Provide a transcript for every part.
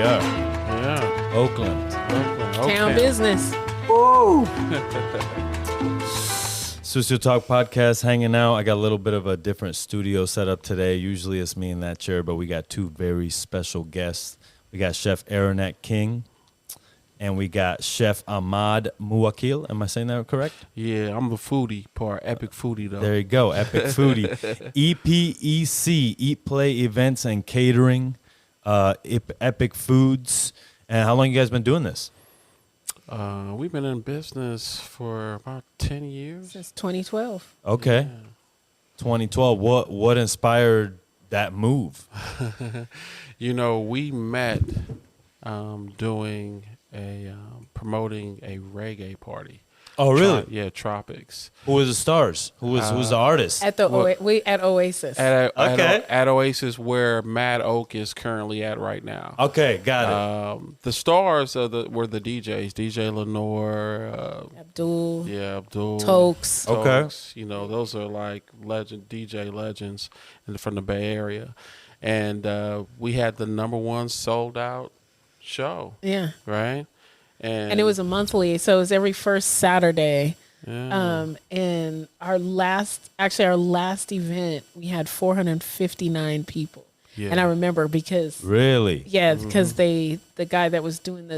we are. Yeah. Oakland. Town business. Whoa. Sucio Talked podcast hanging out. I got a little bit of a different studio setup today. Usually it's me in that chair, but we got two very special guests. We got Chef Aaronette King, and we got Chef Ahmad Muwwakkil. Am I saying that correct? Yeah, I'm the foodie part. EPEC Foodie, though. There you go. EPEC Foodie. EPEC, Eat, Play, Events, and Catering. EPEC Foods. And how long you guys been doing this? We've been in business for about 10 years. Since 2012. Okay. Yeah. 2012. What inspired that move? You know, we met doing promoting a reggae party. Oh, really? Tropics. Who was the stars? Who was the artist? At at Oasis. At Oasis, where Mad Oak is currently at right now. Okay, got it. The stars were the DJs, DJ Lenore, Abdul. Abdul, Tokes. Okay. You know, those are like DJ legends from the Bay Area, and we had the #1 sold out show. Yeah. Right. And it was a monthly, so it was every first Saturday. Yeah. And our last event, we had 459 people. Yeah. And I remember because Really? because the guy that was doing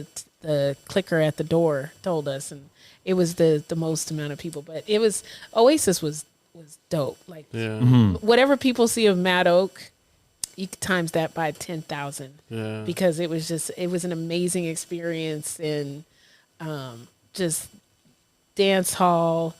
the clicker at the door told us, and it was the most amount of people. But it was Oasis was dope. Like whatever people see of Mad Oak, you could times that by 10,000. Yeah. Because it was an amazing experience, and just dance hall,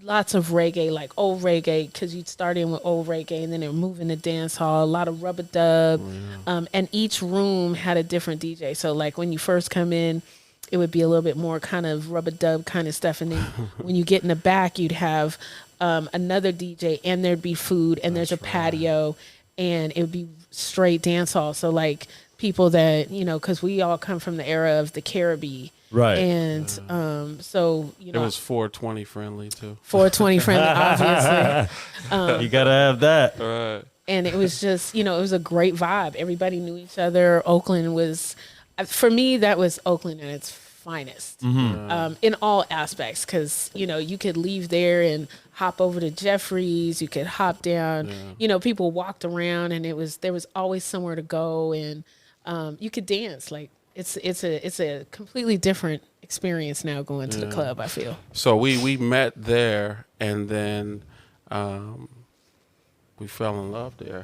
lots of reggae, like old reggae, because you'd start in with old reggae and then it would move into dance hall, a lot of rubber dub, and each room had a different DJ. So like when you first come in, it would be a little bit more kind of rubber dub kind of stuff, and then when you get in the back, you'd have another DJ, and there'd be food, and there's a patio, and it would be straight dance hall. So like people that, because we all come from the era of the Caribbean. Right. And so, It was 420 friendly too. 420 friendly, obviously. You got to have that. Right. And it was just, it was a great vibe. Everybody knew each other. Oakland was, for me, that was Oakland at its finest in all aspects, because, you could leave there and hop over to Jeffrey's. You could hop down. People walked around, and there was always somewhere to go, and you could dance. Like it's a completely different experience now going to the club, I feel. So we met there, and then we fell in love there.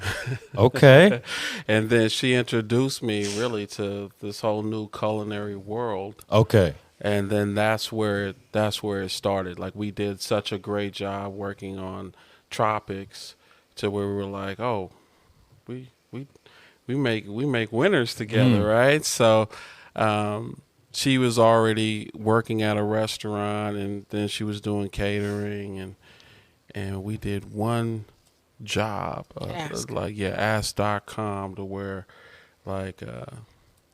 Okay. And then she introduced me really to this whole new culinary world. Okay. And then that's where it started. Like, we did such a great job working on Tropics to where we were like, oh, we make winners together, right? So she was already working at a restaurant, and then she was doing catering, and we did one job ask.com, to where like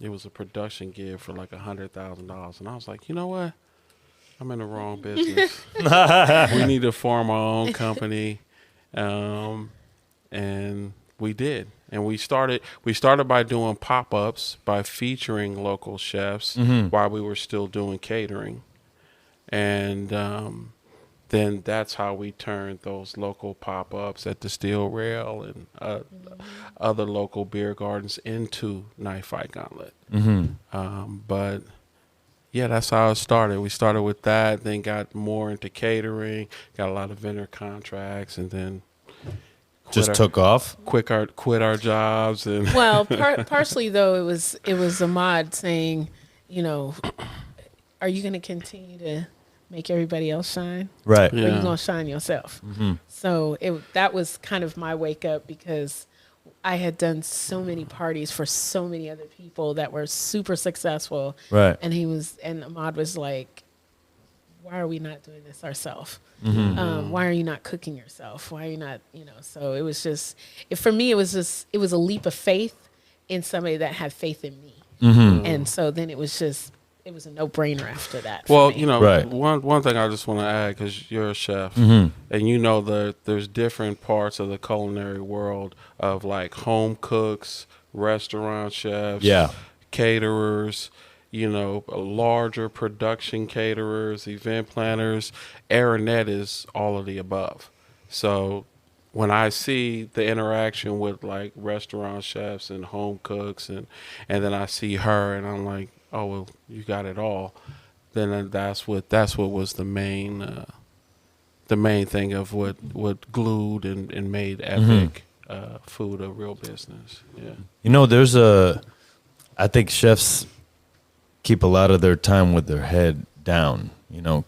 it was a production gig for like $100,000, and I was like, you know what, I'm in the wrong business. We need to form our own company, and we did. And we started by doing pop-ups, by featuring local chefs while we were still doing catering, and then that's how we turned those local pop-ups at the Steel Rail and other local beer gardens into Knife Fight Gauntlet. But yeah, that's how it started. We started with that, then got more into catering, got a lot of vendor contracts, and then took off. Quit our jobs. And Well, partially though, it was Ahmad saying, are you going to continue to make everybody else shine? Right. Or are you going to shine yourself? So that was kind of my wake up, because I had done so many parties for so many other people that were super successful. Right. And Ahmad was like, why are we not doing this ourselves? Why are you not cooking yourself? Why are you not, so it was just, for me, it was a leap of faith in somebody that had faith in me. And so then it was a no-brainer after that. Well, Right. one thing I just want to add, because you're a chef, and there's different parts of the culinary world of like home cooks restaurant chefs, Yeah. caterers, larger production caterers, event planners. Aaronette is all of the above. So when I see the interaction with like restaurant chefs and home cooks, and then I see her, and I'm like, oh well, you got it all. Then that's what was the main thing of what glued and made EPEC Food a real business. Yeah. I think chefs keep a lot of their time with their head down,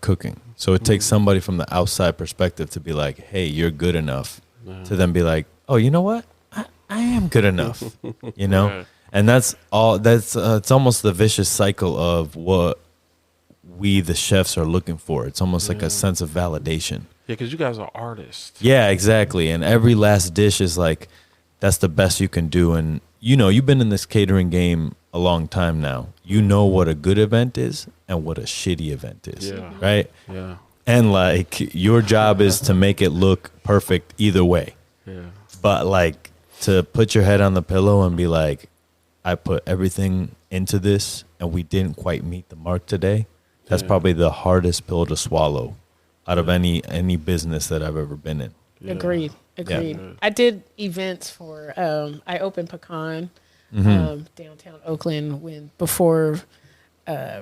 cooking. So it takes somebody from the outside perspective to be like, hey, you're good enough, to then be like, oh, you know what? I am good enough, Right. And that's all. It's almost the vicious cycle of what we, the chefs, are looking for. It's almost like a sense of validation. Yeah, because you guys are artists. Yeah, exactly. And every last dish is like, that's the best you can do. And, you've been in this catering game a long time now. You know what a good event is and what a shitty event is. Yeah. Right? Yeah. And like, your job is to make it look perfect either way. Yeah. But like, to put your head on the pillow and be like, I put everything into this and we didn't quite meet the mark today. That's probably the hardest pill to swallow out of any business that I've ever been in. Yeah. Agreed. Yeah. I did events for, I opened Pecan downtown Oakland before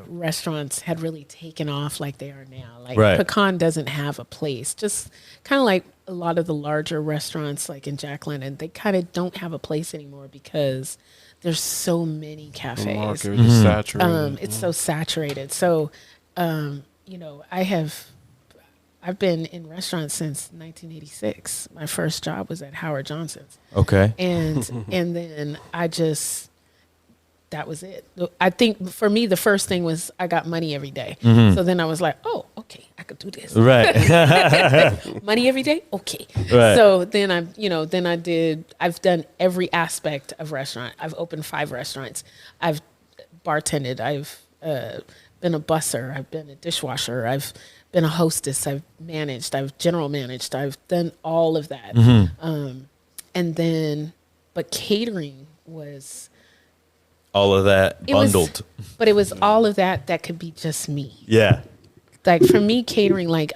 restaurants had really taken off like they are now. Like Right. Pecan doesn't have a place, just kind of like a lot of the larger restaurants like in Jack London, they kind of don't have a place anymore because there's so many The cafes. market is saturated. It's so saturated. So, I've been in restaurants since 1986. My first job was at Howard Johnson's. Okay. And then that was it. I think for me, the first thing was I got money every day. So then I was like, oh, okay, I could do this. Right. Money every day? Okay. Right. So then I've done every aspect of restaurant. I've opened 5 restaurants. I've bartended. I've been a busser. I've been a dishwasher. I've been a hostess. I've managed. I've general managed. I've done all of that. But catering was All of that bundled. But it was all of that could be just me. Yeah. Like for me, catering, like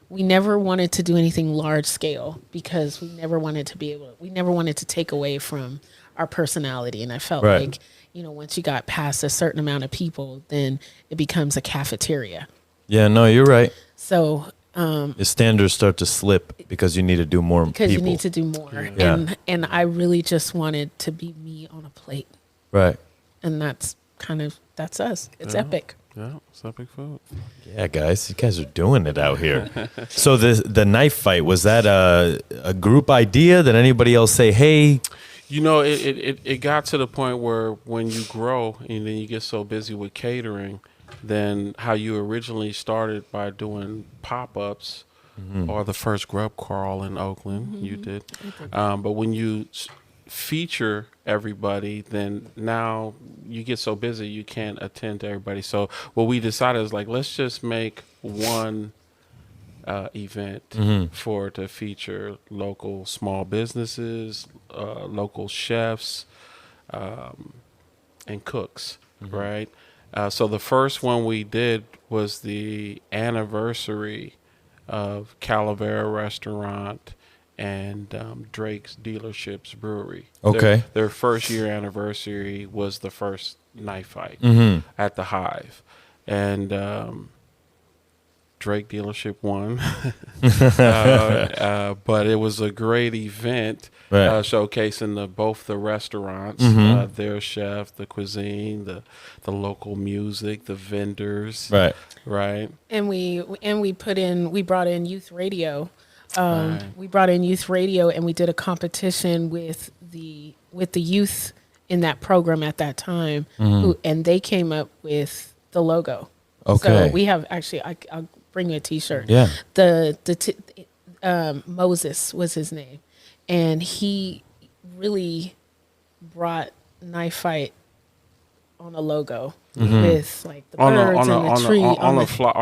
we never wanted to do anything large scale because we never wanted to take away from our personality. And I felt Right. like, once you got past a certain amount of people, then it becomes a cafeteria. Yeah, no, you're right. So, Your standards start to slip because you need to do more because people. you need to do more. Yeah. And I really just wanted to be me on a plate. Right. And that's us. It's epic. Yeah, it's EPEC Food. Yeah, guys, you guys are doing it out here. So the knife fight, was that a group idea? Did anybody else say, hey? It got to the point where when you grow and then you get so busy with catering, then how you originally started by doing pop-ups or the first grub crawl in Oakland, you did. But when you feature everybody, then now you get so busy you can't attend to everybody. So what we decided is like, let's just make one event to feature local small businesses, local chefs, and cooks, right? So the first one we did was the anniversary of Calavera Restaurant and Drake's Dealerships Brewery. Okay. Their first year anniversary was the first knife fight at the Hive. And Drake Dealership won. But it was a great event, Right. showcasing both the restaurants, their chef, the cuisine, the local music, the vendors. Right. Right. And we brought in youth radio. Right. We brought in youth radio and we did a competition with the youth in that program at that time, and they came up with the logo. Okay. So we have actually, I'll bring you a T-shirt. Yeah. Moses was his name, and he really brought Knife Fight on a logo with like the birds and the tree on the flyer.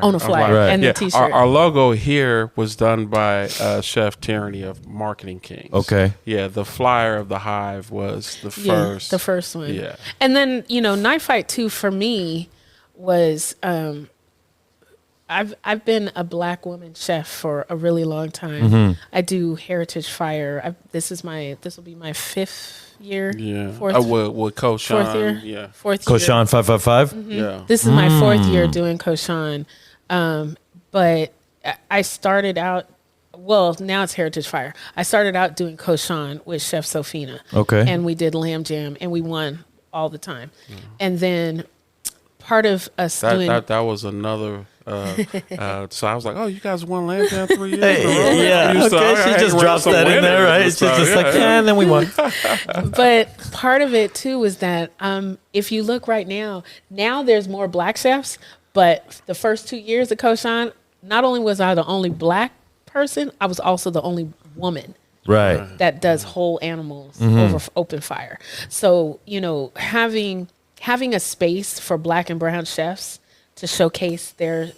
On a flyer Right. and Yeah, the T-shirt. our logo here was done by Chef Tyranny of Marketing Kings. Okay. Yeah, the flyer of the hive was the first. the first one. Yeah. And then, Knife Fight 2 for me was I've been a Black woman chef for a really long time. I do Heritage Fire. This will be my 5th year. Yeah. Fourth, with Koshan. fourth year. Yeah. Fourth year. Koshan 555. Yeah. This is my 4th year doing Koshan. But I started out, well, now it's Heritage Fire. I started out doing Koshan with Chef Sofina. Okay. And we did lamb jam, and we won all the time. And then part of us doing... That was another... so I was like, oh, you guys won lamb jam 3 years in a row? Yeah, You okay. saw- She hey, just we're drops some that in winners there, right? and She's stuff. just like, yeah, and then we won. But part of it too was that if you look right now there's more Black chefs, but the first 2 years of Koshan, not only was I the only Black person, I was also the only woman Right. that does whole animals over open fire. So, having a space for Black and brown chefs to showcase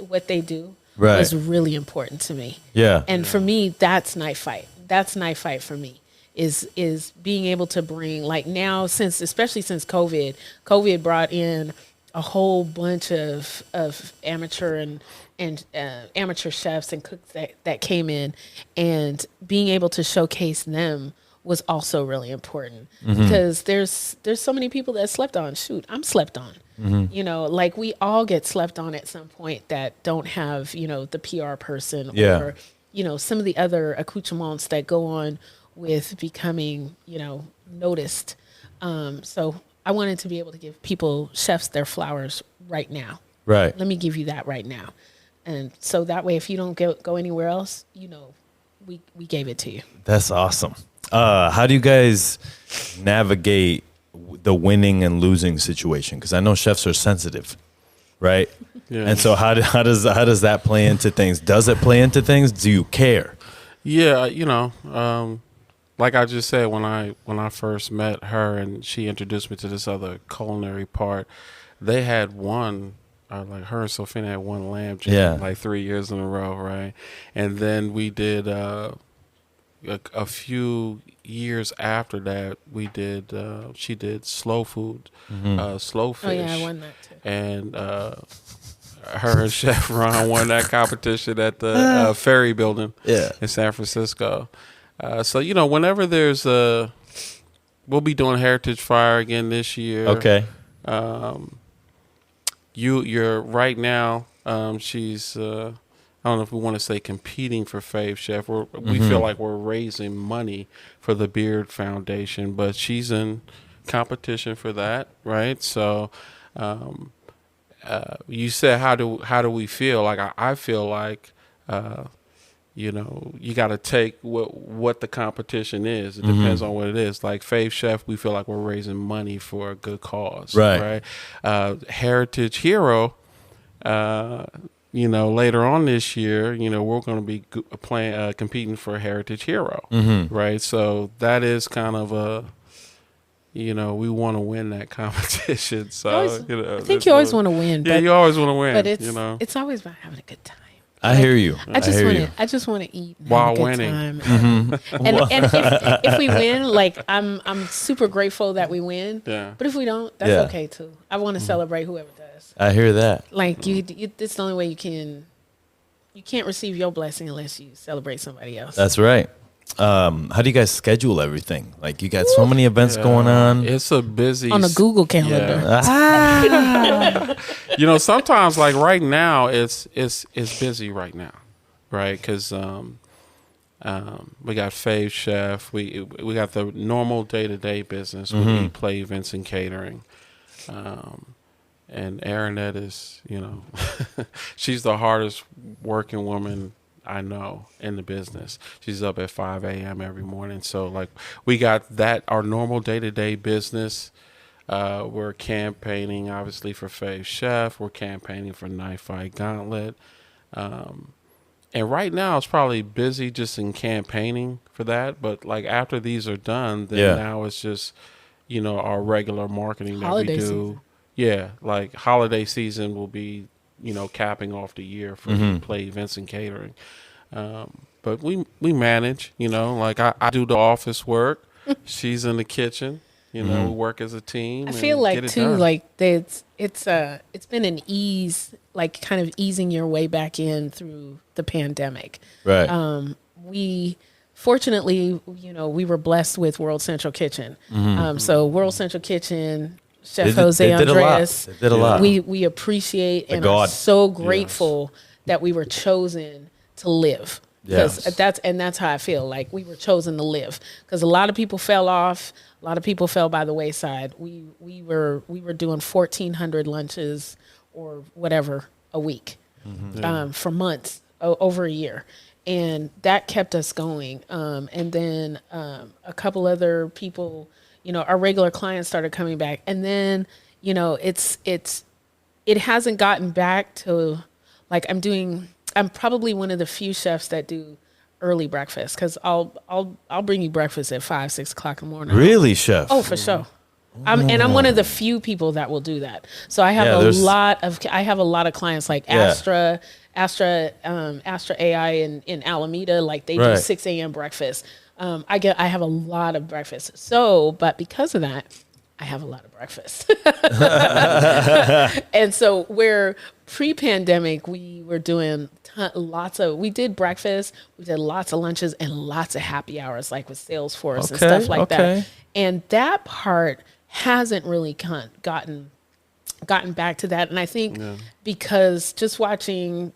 what they do Right. was really important to me. Yeah. And for me, that's Knife Fight. That's Knife Fight for me. Is being able to bring, like, now, especially since COVID brought in a whole bunch of amateur and amateur chefs and cooks that came in, and being able to showcase them was also really important because there's so many people that slept on. Shoot, I'm slept on. Like we all get slept on at some point that don't have, the PR person or, some of the other accoutrements that go on with becoming, noticed. So I wanted to be able to give chefs their flowers right now. Right. Let me give you that right now. And so that way, if you don't go anywhere else, we gave it to you. That's awesome. How do you guys navigate the winning and losing situation? Because I know chefs are sensitive, right? Yeah. And so how does that play into things? Does it play into things? Do you care? Yeah, like I just said, when I first met her and she introduced me to this other culinary part, they had won, like her and Sofina had won lamb jam like 3 years in a row, right? And then we did a few years after that, she did slow food, slow fish. Oh yeah, I won that too. And her and Chef Ron won that competition at the Ferry Building in San Francisco. So, whenever there's we'll be doing Heritage Fire again this year. Okay. You're right now, she's, I don't know if we want to say competing for Fave Chef. We feel like we're raising money for the Beard Foundation, but she's in competition for that, right? So, you said how do we feel? Like I feel like you got to take what the competition is. It depends on what it is. Like Fave Chef, we feel like we're raising money for a good cause, right? Heritage Hero, later on this year, we're going to be competing for Heritage Hero, right? So that is kind of a, we want to win that competition. So I think you always want to win. Yeah, you always want to win. But it's always about having a good time. I hear you. I just want to eat and while have a good winning. time. And if we win, like I'm super grateful that we win. Yeah. But if we don't, that's okay too. I want to celebrate whoever does. I hear that. Like it's the only way you can. You can't receive your blessing unless you celebrate somebody else. That's right. How do you guys schedule everything? Like you got so many events going on. It's a busy on a Google Calendar. Yeah. Sometimes like right now it's busy right now, right? Because we got Fave Chef, we got the normal day-to-day business with EPEC Events and Catering, and Aaronette is she's the hardest working woman I know in the business. She's up at 5 a.m. every morning. So like we got that, our normal day-to-day business. We're campaigning obviously for Fave Chef. We're campaigning for Knife Fight Gauntlet. And right now it's probably busy just in campaigning for that. But like after these are done, then now it's just, our regular marketing that Holiday we do. season. Yeah, like holiday season will be, capping off the year for play events and catering. But we manage, like I do the office work. She's in the kitchen. We work as a team. I feel and like get it too, done. like it's been an ease, like kind of easing your way back in through the pandemic. Right. We fortunately, we were blessed with World Central Kitchen. So World Central Kitchen, Chef Jose Andres, they did a lot. We appreciate and are God. so grateful that we were chosen to live. Because that's how I feel. Like we were chosen to live. Because a lot of people fell off. A lot of people fell by the wayside. We were doing 1,400 lunches or whatever a week for months, over a year. And that kept us going. And then a couple other people, our regular clients started coming back. And then, it hasn't gotten back to, like, I'm probably one of the few chefs that do early breakfast, because I'll bring you breakfast at 5, 6 o'clock in the morning. Really, chef? Oh, for sure. I'm one of the few people that will do that. So I have a lot of clients like Astra AI in Alameda, like they do 6 a.m. breakfast. I have a lot of breakfast. So, but because of that, I have a lot of breakfast. And so where pre-pandemic, we were doing we did breakfast, we did lots of lunches and lots of happy hours, like with Salesforce and stuff like that. And that part hasn't really gotten back to that. And I think because just watching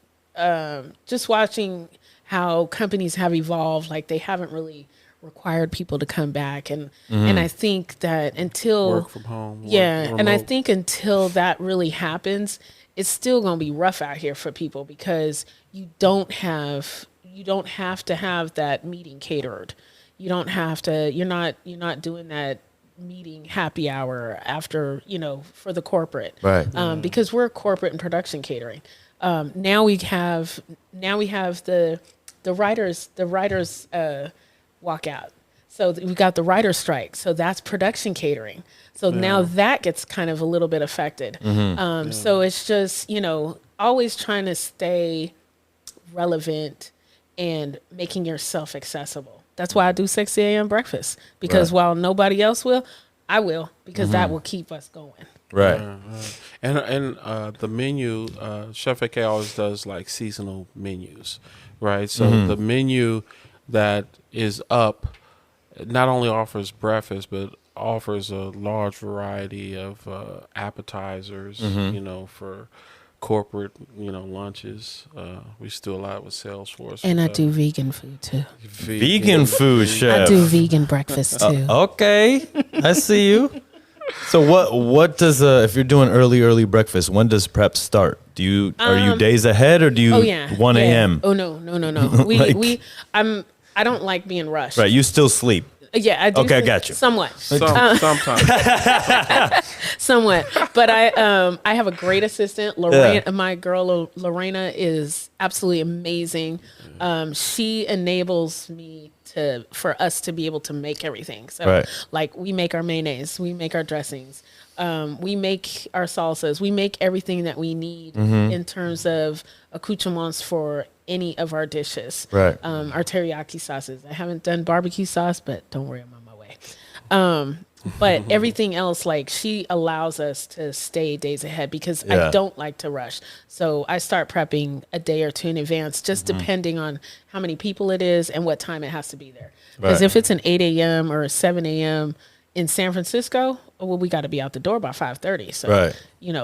how companies have evolved, like they haven't really required people to come back, and I think that until work from home, and I think until that really happens, it's still going to be rough out here for people, because you don't have to have that meeting catered. You don't have to. You're not doing that meeting happy hour after, for the corporate, right? Because we're corporate and production catering. Now we have the writers walk out. So we got the writer's strike. So that's production catering. So now that gets kind of a little bit affected. So it's just, always trying to stay relevant and making yourself accessible. That's why I do 6 a.m. breakfast, because while nobody else will, I will, because that will keep us going. Right. And the menu, Chef AK always does like seasonal menus, right? So the menu that is up not only offers breakfast, but offers a large variety of appetizers, for corporate, lunches. We still do a lot with Salesforce. And I do vegan food too. Vegan food, chef. I do vegan breakfast too. Okay, I see you. So what does if you're doing early breakfast, when does prep start? Are you days ahead, or do you 1 a.m.? Oh no. I don't like being rushed. Right, you still sleep. Yeah, I do. Okay, I got you. Sometimes. Somewhat. But I have a great assistant. Lorena, my girl Lorena is absolutely amazing. She enables me for us to be able to make everything. So like we make our mayonnaise, we make our dressings, we make our salsas, we make everything that we need in terms of accoutrements for any of our dishes. Right. Our teriyaki sauces. I haven't done barbecue sauce, but don't worry, I'm on my way. But everything else, like she allows us to stay days ahead, because I don't like to rush. So I start prepping a day or two in advance, just depending on how many people it is and what time it has to be there. Because if it's an 8 a.m. or a 7 a.m. in San Francisco, well, we got to be out the door by 5:30. So,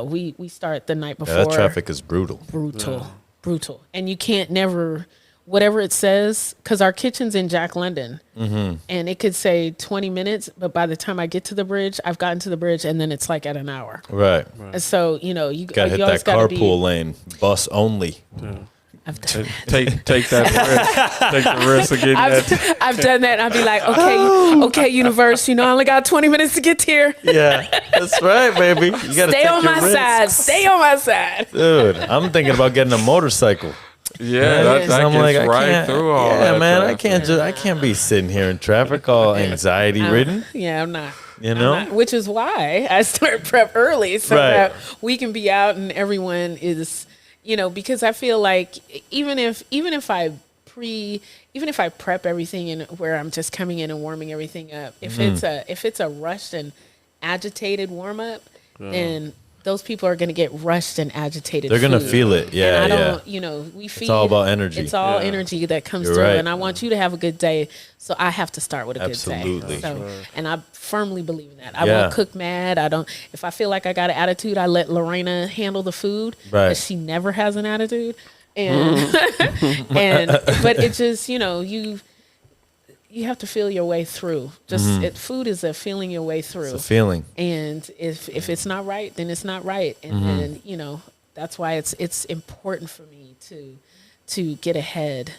we start the night before. Yeah, that traffic is brutal. Brutal. And you can't whatever it says, because our kitchen's in Jack London, and it could say 20 minutes, but by the time I get to the bridge, I've gotten to the bridge, and then it's like at an hour. Right. And so, you gotta hit that carpool lane, bus only. Yeah. I've done that. Take that risk. Take the risk of getting that. I've done that, and I'd be like, okay, universe, I only got 20 minutes to get here. Yeah, that's right, baby. You gotta stay on my side. Stay on my side, dude. I'm thinking about getting a motorcycle. Yeah, that gets right through all that. Yeah, man, I can't be sitting here in traffic all anxiety ridden. Yeah, I'm not. You know, which is why I start prep early so Right. that we can be out and everyone is, because I feel like even if I prep everything and where I'm just coming in and warming everything up, if it's a rushed and agitated warm up, then those people are going to get rushed and agitated. they're gonna food. feel it. Yeah, and I yeah. don't, we feed. It's all about energy. It's all energy that comes You're through, right. and I want you to have a good day. So I have to start with a Absolutely. good day. So, Right. and I firmly believe in that. I Yeah. won't cook mad. I don't. If I feel like I got an attitude, I let Lorena handle the food. Right. 'Cause she never has an attitude, and but it just you have to feel your way through. Food is a feeling your way through. It's a feeling. And if it's not right, then it's not right. And then, that's why it's important for me to get ahead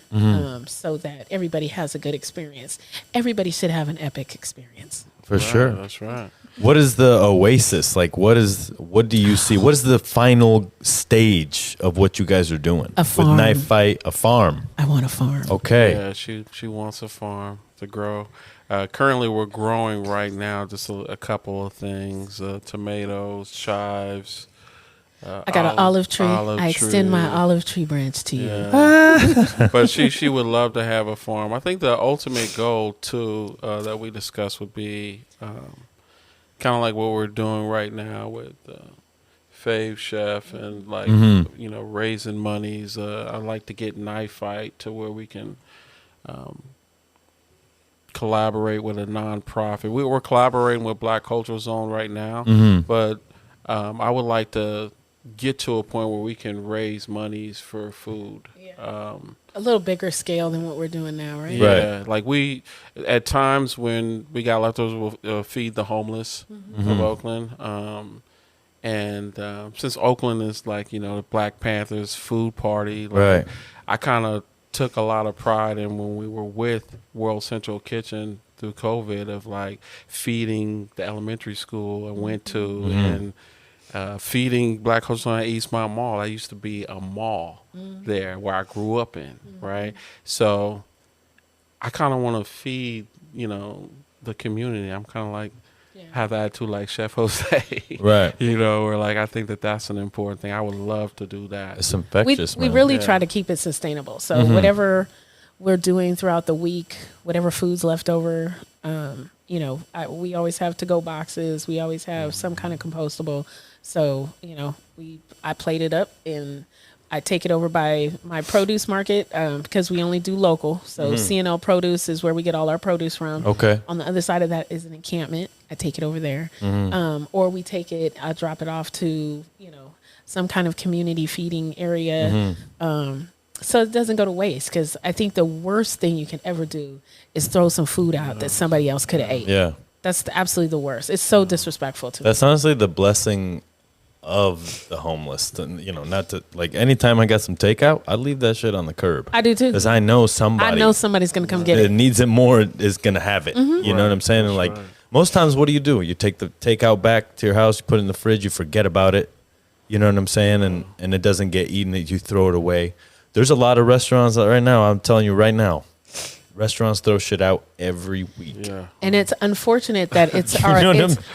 so that everybody has a good experience. Everybody should have an epic experience. For sure. That's right. What is the oasis? Like, what do you see? What is the final stage of what you guys are doing? A farm. With Knife Fight, a farm. I want a farm. Okay. Yeah, she wants a farm to grow. Currently, we're growing right now just a couple of things: tomatoes, chives. I got an olive tree. I extend my tree. olive tree branch to you. Yeah. But she would love to have a farm. I think the ultimate goal too that we discussed would be kind of like what we're doing right now with Fave Chef and raising monies. I'd like to get Knife Fight to where we can collaborate with a nonprofit. We're collaborating with Black Cultural Zone right now, but I would like to get to a point where we can raise monies for food. Yeah. A little bigger scale than what we're doing now, right? Yeah, like we at times when we got leftovers, we'll feed the homeless of Oakland. And since Oakland is like the Black Panthers food party, Right. I kind of took a lot of pride in when we were with World Central Kitchen through COVID of like feeding the elementary school I went to and feeding Black Culture at Eastmont Mall. That used to be a mall there where I grew up in, right? So I kind of want to feed, the community. I'm kind of like have the attitude like Chef Jose, Right. or like I think that's an important thing. I would love to do that. It's infectious, we man. really try to keep it sustainable. So whatever we're doing throughout the week, whatever food's left over, we always have to-go boxes. We always have some kind of compostable. So, I plate it up and I take it over by my produce market because we only do local. So CNL Produce is where we get all our produce from. Okay. On the other side of that is an encampment. I take it over there. Or we take it, I drop it off to, some kind of community feeding area. So it doesn't go to waste because I think the worst thing you can ever do is throw some food out that somebody else could have ate. Yeah. That's absolutely the worst. It's so disrespectful to me. That's honestly the blessing of the homeless. Not to like anytime I got some takeout, I leave that shit on the curb. I do too. Because I know somebody's going to come get that it. needs it more is going to have it. You know what I'm saying? And like most times, what do? You take the takeout back to your house, you put it in the fridge, you forget about it. You know what I'm saying? And it doesn't get eaten, you throw it away. There's a lot of restaurants that right now, I'm telling you right now, restaurants throw shit out every week. Yeah. And it's unfortunate that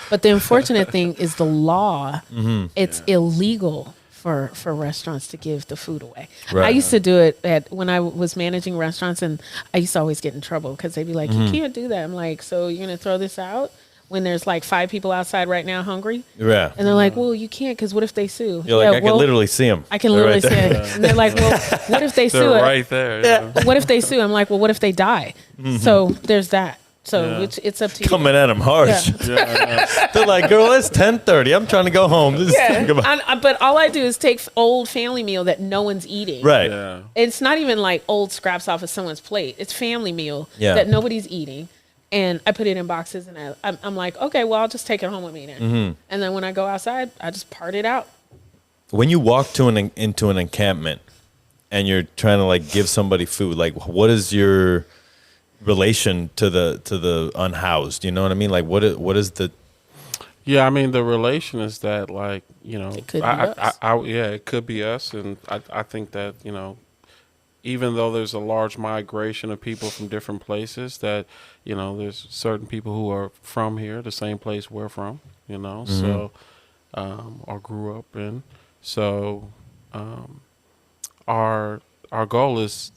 but the unfortunate thing is the law. It's illegal for restaurants to give the food away. Right. I used to do it when I was managing restaurants, and I used to always get in trouble because they'd be like, you can't do that. I'm like, so you're going to throw this out when there's like 5 people outside right now hungry? Yeah. And they're like, well, you can't because what if they sue? You're like, I can literally see them. I can literally see it. And they're like, well, what if they sue They're it? right there. Yeah. What if they sue? I'm like, well, what if they die? So there's that. So it's up to you. Coming at them harsh. Yeah. They're like, girl, it's 10:30. I'm trying to go home. This is But all I do is take old family meal that no one's eating. right. Yeah. It's not even like old scraps off of someone's plate. It's family meal Yeah. that nobody's eating. And I put it in boxes, and I'm like, okay, well, I'll just take it home with me then. And then when I go outside, I just part it out. When you walk into an encampment and you're trying to like give somebody food, like what is your relation to the unhoused? You know what I mean? Like what is the Yeah, I mean the relation is that like It could be us. it could be us, and I think that even though there's a large migration of people from different places, that, there's certain people who are from here, the same place we're from, so, or grew up in. So, our goal is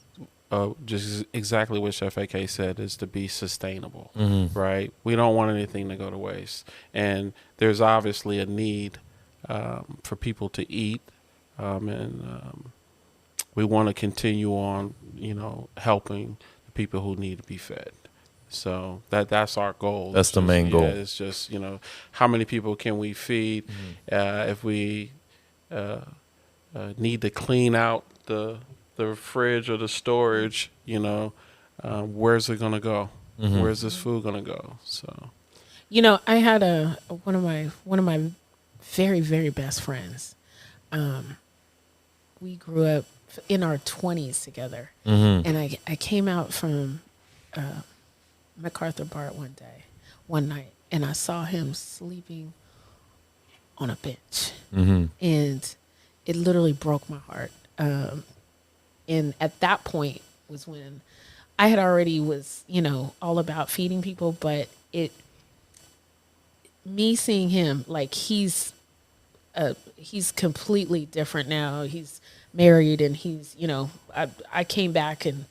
just exactly what Chef AK said, is to be sustainable, right? We don't want anything to go to waste. And there's obviously a need for people to eat, and we want to continue on, helping the people who need to be fed. So that's our goal. That's the main goal. It's just, how many people can we feed? If we need to clean out the fridge or the storage, where's it going to go? Where's this food going to go? So, I had one of my very, very best friends. We grew up in our 20s together. And I came out from MacArthur Bar one night, and I saw him sleeping on a bench. And it literally broke my heart. And at that point was when I had already was, all about feeding people, but me seeing him, like, he's completely different now. He's married, and he's, I came back and,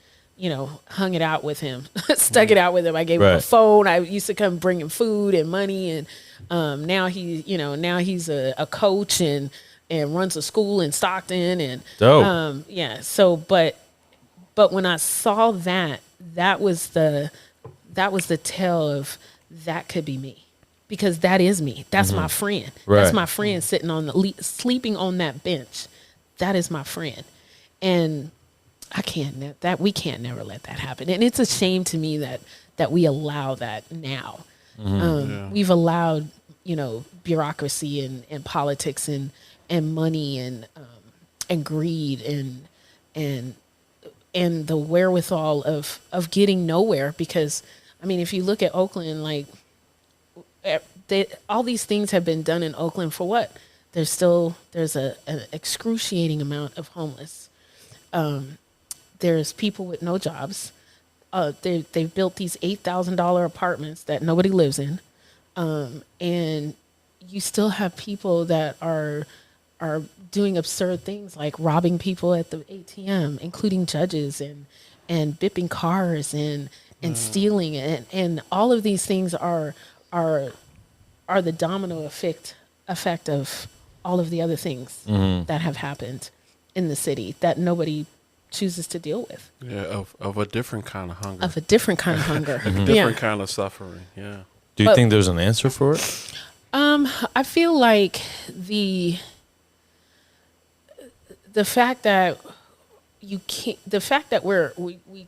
hung it out with him, stuck it out with him. I gave him a phone. I used to come bring him food and money. And now he's a coach and runs a school in Stockton. And dope. So, but when I saw that was the tale of that could be me. Because that is me. That's my friend. Right. That's my friend sitting on sleeping on that bench. That is my friend. And we can't never let that happen. And it's a shame to me that we allow that now. We've allowed, bureaucracy and politics and money and greed and the wherewithal of getting nowhere. Because, if you look at Oakland, like, all these things have been done in Oakland for what? There's an excruciating amount of homeless. There's people with no jobs. They've built these $8,000 apartments that nobody lives in, and you still have people that are doing absurd things like robbing people at the ATM, including judges, and bipping cars and stealing, and all of these things are the domino effect of all of the other things that have happened in the city that nobody chooses to deal with. Yeah, of a different kind of hunger. Of a different kind of hunger. Different kind of suffering, yeah. Do you think there's an answer for it? I feel like the fact that we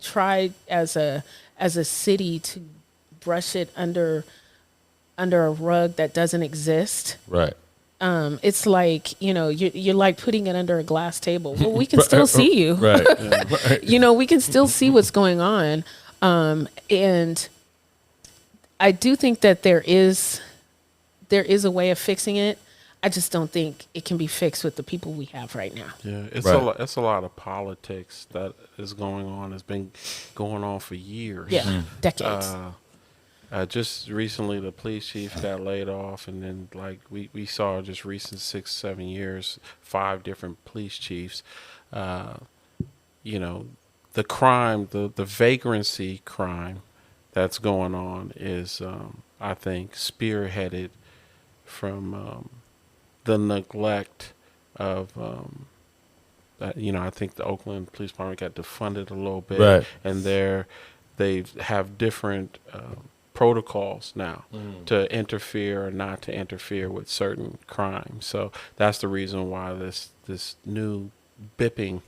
tried as a city to brush it under a rug that doesn't exist. Right. It's like, you're like putting it under a glass table. Well, we can still see you. Right. Yeah. We can still see what's going on. And I do think that there is a way of fixing it. I just don't think it can be fixed with the people we have right now. Yeah, it's a lot of politics that is going on. It's been going on for years. Yeah, decades. Just recently, the police chief got laid off, and then we saw just recent 6-7 years, 5 different police chiefs. The crime, the vagrancy crime that's going on is, I think, spearheaded from the neglect of. I think the Oakland Police Department got defunded a little bit, right. And they have different protocols now to interfere or not to interfere with certain crimes. So that's the reason why this new bipping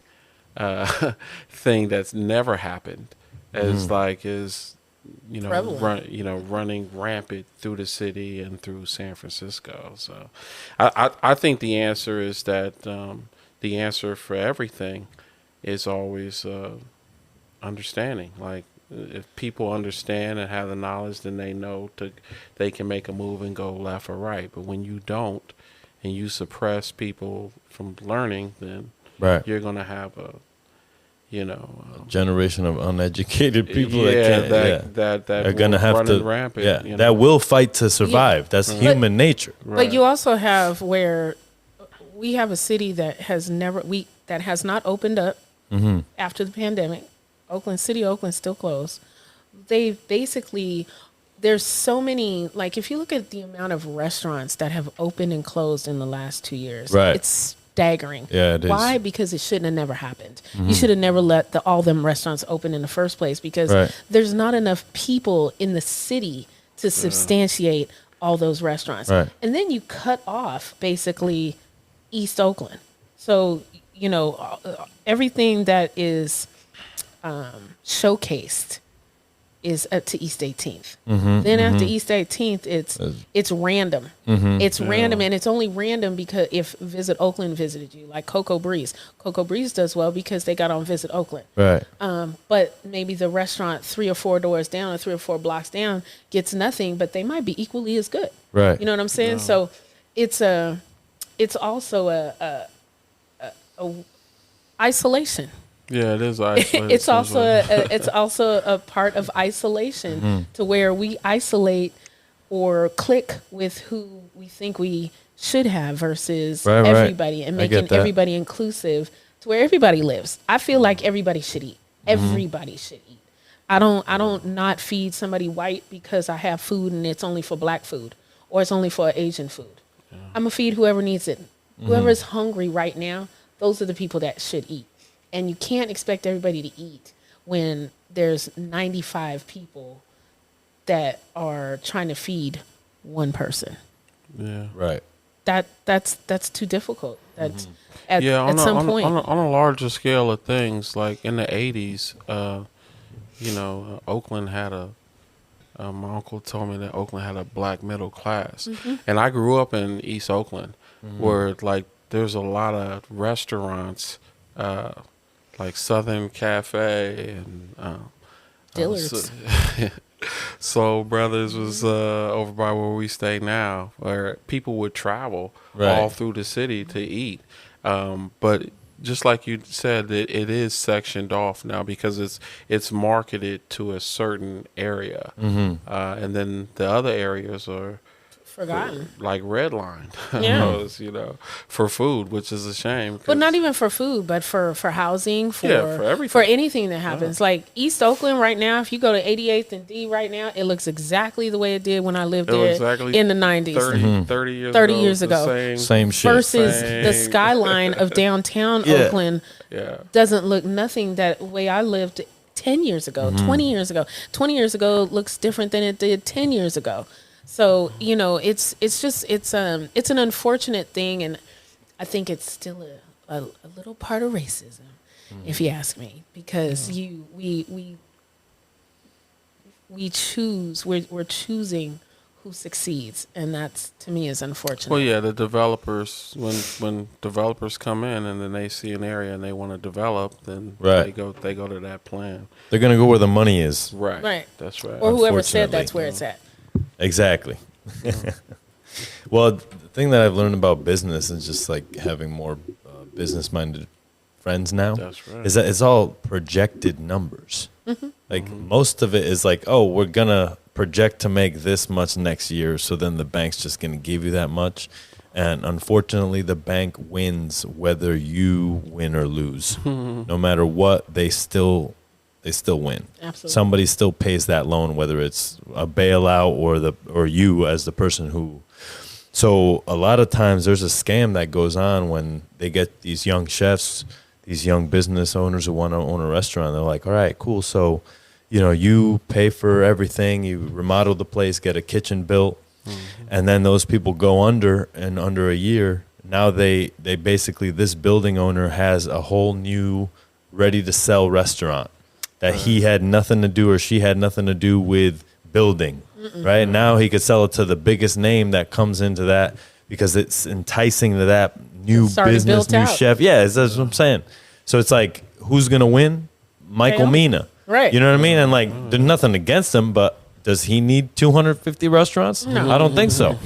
thing that's never happened is running rampant through the city and through San Francisco. So I think the answer is that the answer for everything is always understanding. Like, if people understand and have the knowledge, then they know they can make a move and go left or right. But when you don't, and you suppress people from learning, then right. you're going to have Generation of uneducated people that are going to have to rampant, that will fight to survive. That's human nature. But you also have where we have a city that has not opened up after the pandemic. Oakland still closed. They basically, there's so many, like if you look at the amount of restaurants that have opened and closed in the last 2 years, it's staggering. Yeah, it is. Why? Because it shouldn't have never happened. You should have never let all them restaurants open in the first place, because there's not enough people in the city to substantiate all those restaurants. Right. And then you cut off basically East Oakland. So, everything that is showcased is up to East 18th. Then after East 18th, it's random. It's random, and it's only random because if Visit Oakland visited you, like Cocoa Breeze. Cocoa Breeze does well because they got on Visit Oakland. Right. But maybe the restaurant 3 or 4 doors down or 3 or 4 blocks down gets nothing, but they might be equally as good. Right. You know what I'm saying? So it's also a isolation. Yeah, it is isolation. It's also a part of isolation to where we isolate or click with who we think we should have versus everybody, and making everybody inclusive to where everybody lives. I feel like everybody should eat. Everybody should eat. I don't not feed somebody white because I have food and it's only for black food or it's only for Asian food. I'm gonna feed whoever needs it. Whoever is hungry right now, those are the people that should eat. And you can't expect everybody to eat when there's 95 people that are trying to feed one person. Yeah. Right. That's too difficult. That's at some point. On a larger scale of things, like in the 80s, Oakland had my uncle told me that Oakland had a black middle class. And I grew up in East Oakland where like there's a lot of restaurants, like Southern Cafe and Dillard's. Soul Brothers was over by where we stay now, where people would travel all through the city to eat. But just like you said, it is sectioned off now because it's marketed to a certain area, and then the other areas are forgotten, like redlined, for food, which is a shame. But not even for food, but for housing, for everything, for anything that happens. Like East Oakland right now, if you go to 88th and D right now, it looks exactly the way it did when I lived there in the 90s. 30 years ago. Same shit. Versus the skyline of downtown Oakland doesn't look nothing that way I lived 10 years ago, 20 years ago. 20 years ago looks different than it did 10 years ago. So, it's an unfortunate thing, and I think it's still a little part of racism, if you ask me, because we're choosing who succeeds, and that's, to me, is unfortunate. Well, yeah, the developers, when developers come in and then they see an area and they want to develop, then they go to that plan. They're gonna go where the money is. Right. That's right. Or whoever said that's where it's at. Exactly. Well, the thing that I've learned about business is just like having more business-minded friends now. That's right. Is that it's all projected numbers. Like most of it is like, oh, we're gonna project to make this much next year, so then the bank's just gonna give you that much. And unfortunately, the bank wins whether you win or lose. No matter what, they still win. Absolutely. Somebody still pays that loan, whether it's a bailout or you as the person who. So a lot of times there's a scam that goes on when they get these young chefs, these young business owners who want to own a restaurant. They're like, all right, cool. So, you pay for everything, you remodel the place, get a kitchen built, and then those people go under a year. Now they basically, this building owner has a whole new ready to sell restaurant that he had nothing to do or she had nothing to do with building, right? Now he could sell it to the biggest name that comes into that because it's enticing to that new business, new chef. Yeah, that's what I'm saying. So it's like, who's going to win? Michael Mina. Right. You know what I mean? And like, there's nothing against him, but does he need 250 restaurants? No. I don't think so.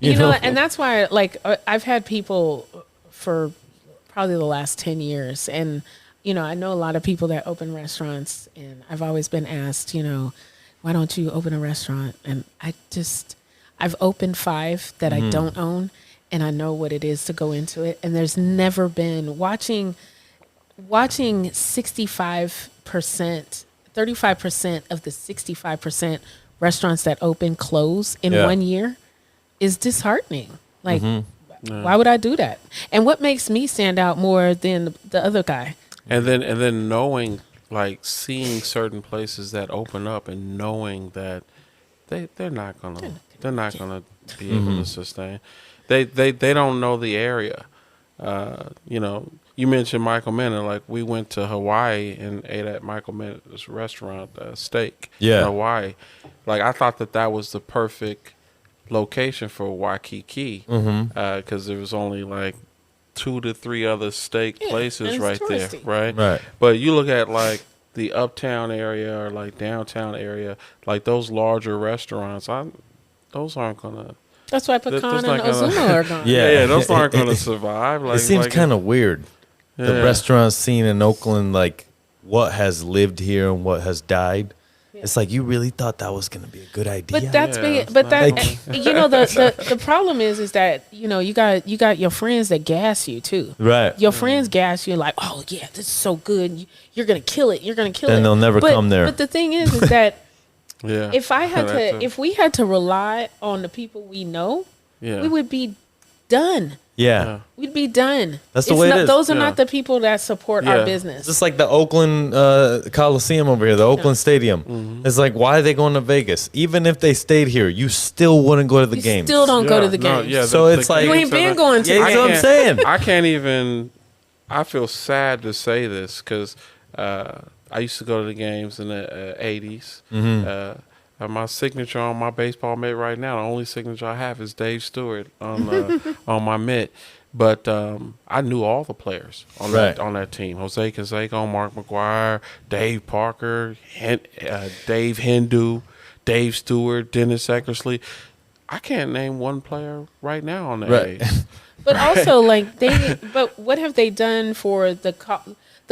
You know, and that's why, like, I've had people for probably the last 10 years, and I know a lot of people that open restaurants, and I've always been asked, why don't you open a restaurant? And I've opened 5 that I don't own, and I know what it is to go into it. And there's never been watching 65%, 35% of the 65% restaurants that open close in 1 year is disheartening. Like, why would I do that? And what makes me stand out more than the other guy? And then knowing, like, seeing certain places that open up and knowing that they're not gonna be able to sustain. They don't know the area. You mentioned Michael Minna. Like, we went to Hawaii and ate at Michael Minna's restaurant, steak in Hawaii. Like, I thought that was the perfect location for Waikiki because there was only like 2 to 3 other steak places right there, right? But you look at like the uptown area or like downtown area, like those larger restaurants, those aren't gonna. That's why Pecan and Ozuma are gone. Yeah, those aren't gonna survive. Like, it seems kind of weird. The restaurant scene in Oakland, like what has lived here and what has died. It's like, you really thought that was going to be a good idea. But that's the problem is that you got your friends that gas you too. Right. Your friends gas you like, oh yeah, this is so good. You're gonna kill it. You're gonna kill it. Then they'll never come there. But the thing is that if we had to rely on the people we know, we would be done. Yeah. We'd be done. That's the way it is. Those are not the people that support our business. Just like the Oakland Coliseum over here, the Oakland Stadium. It's like, why are they going to Vegas? Even if they stayed here, you still wouldn't go to the games. Still don't go to the games. So it's like, you ain't been going to. That's what I'm saying. I can't even. I feel sad to say this because I used to go to the games in the 80s. My signature on my baseball mitt right now, the only signature I have is Dave Stewart on on my mitt. But I knew all the players on that team: Jose Canseco, Mark McGuire, Dave Parker, Dave Hindu, Dave Stewart, Dennis Eckersley. I can't name one player right now on that age. But also, but what have they done for the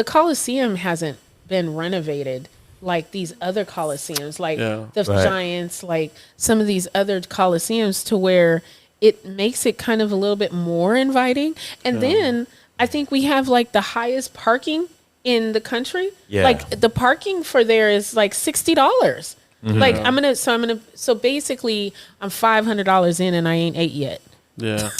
Coliseum? Hasn't been renovated like these other Coliseums, like the Giants, like some of these other Coliseums, to where it makes it kind of a little bit more inviting. And then I think we have like the highest parking in the country. Yeah. Like the parking for there is like $60. Like so basically I'm $500 in and I ain't ate yet. Yeah.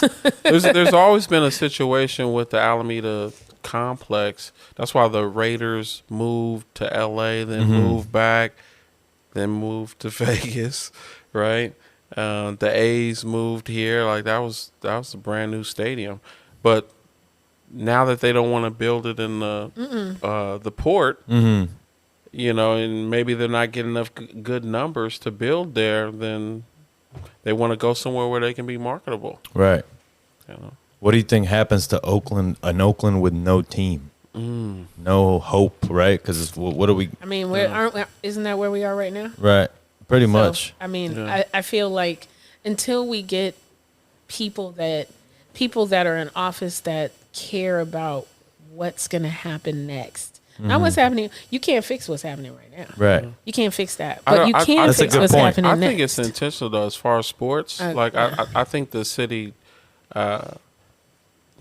There's always been a situation with the Alameda complex. That's why the Raiders moved to LA, then moved back, then moved to Vegas, right? The A's moved here. Like that was a brand new stadium. But now that they don't want to build it in the port, and maybe they're not getting enough good numbers to build there, then they want to go somewhere where they can be marketable. Right. What do you think happens to Oakland? An Oakland with no team, no hope, right? Because what are we? I mean, isn't that where we are right now? Right. Pretty much. I mean, I feel like until we get people that are in office that care about what's going to happen next. Not what's happening. You can't fix what's happening right now. Right. You can't fix that. But you can fix what's happening next. I think it's intentional, though, as far as sports. I think the city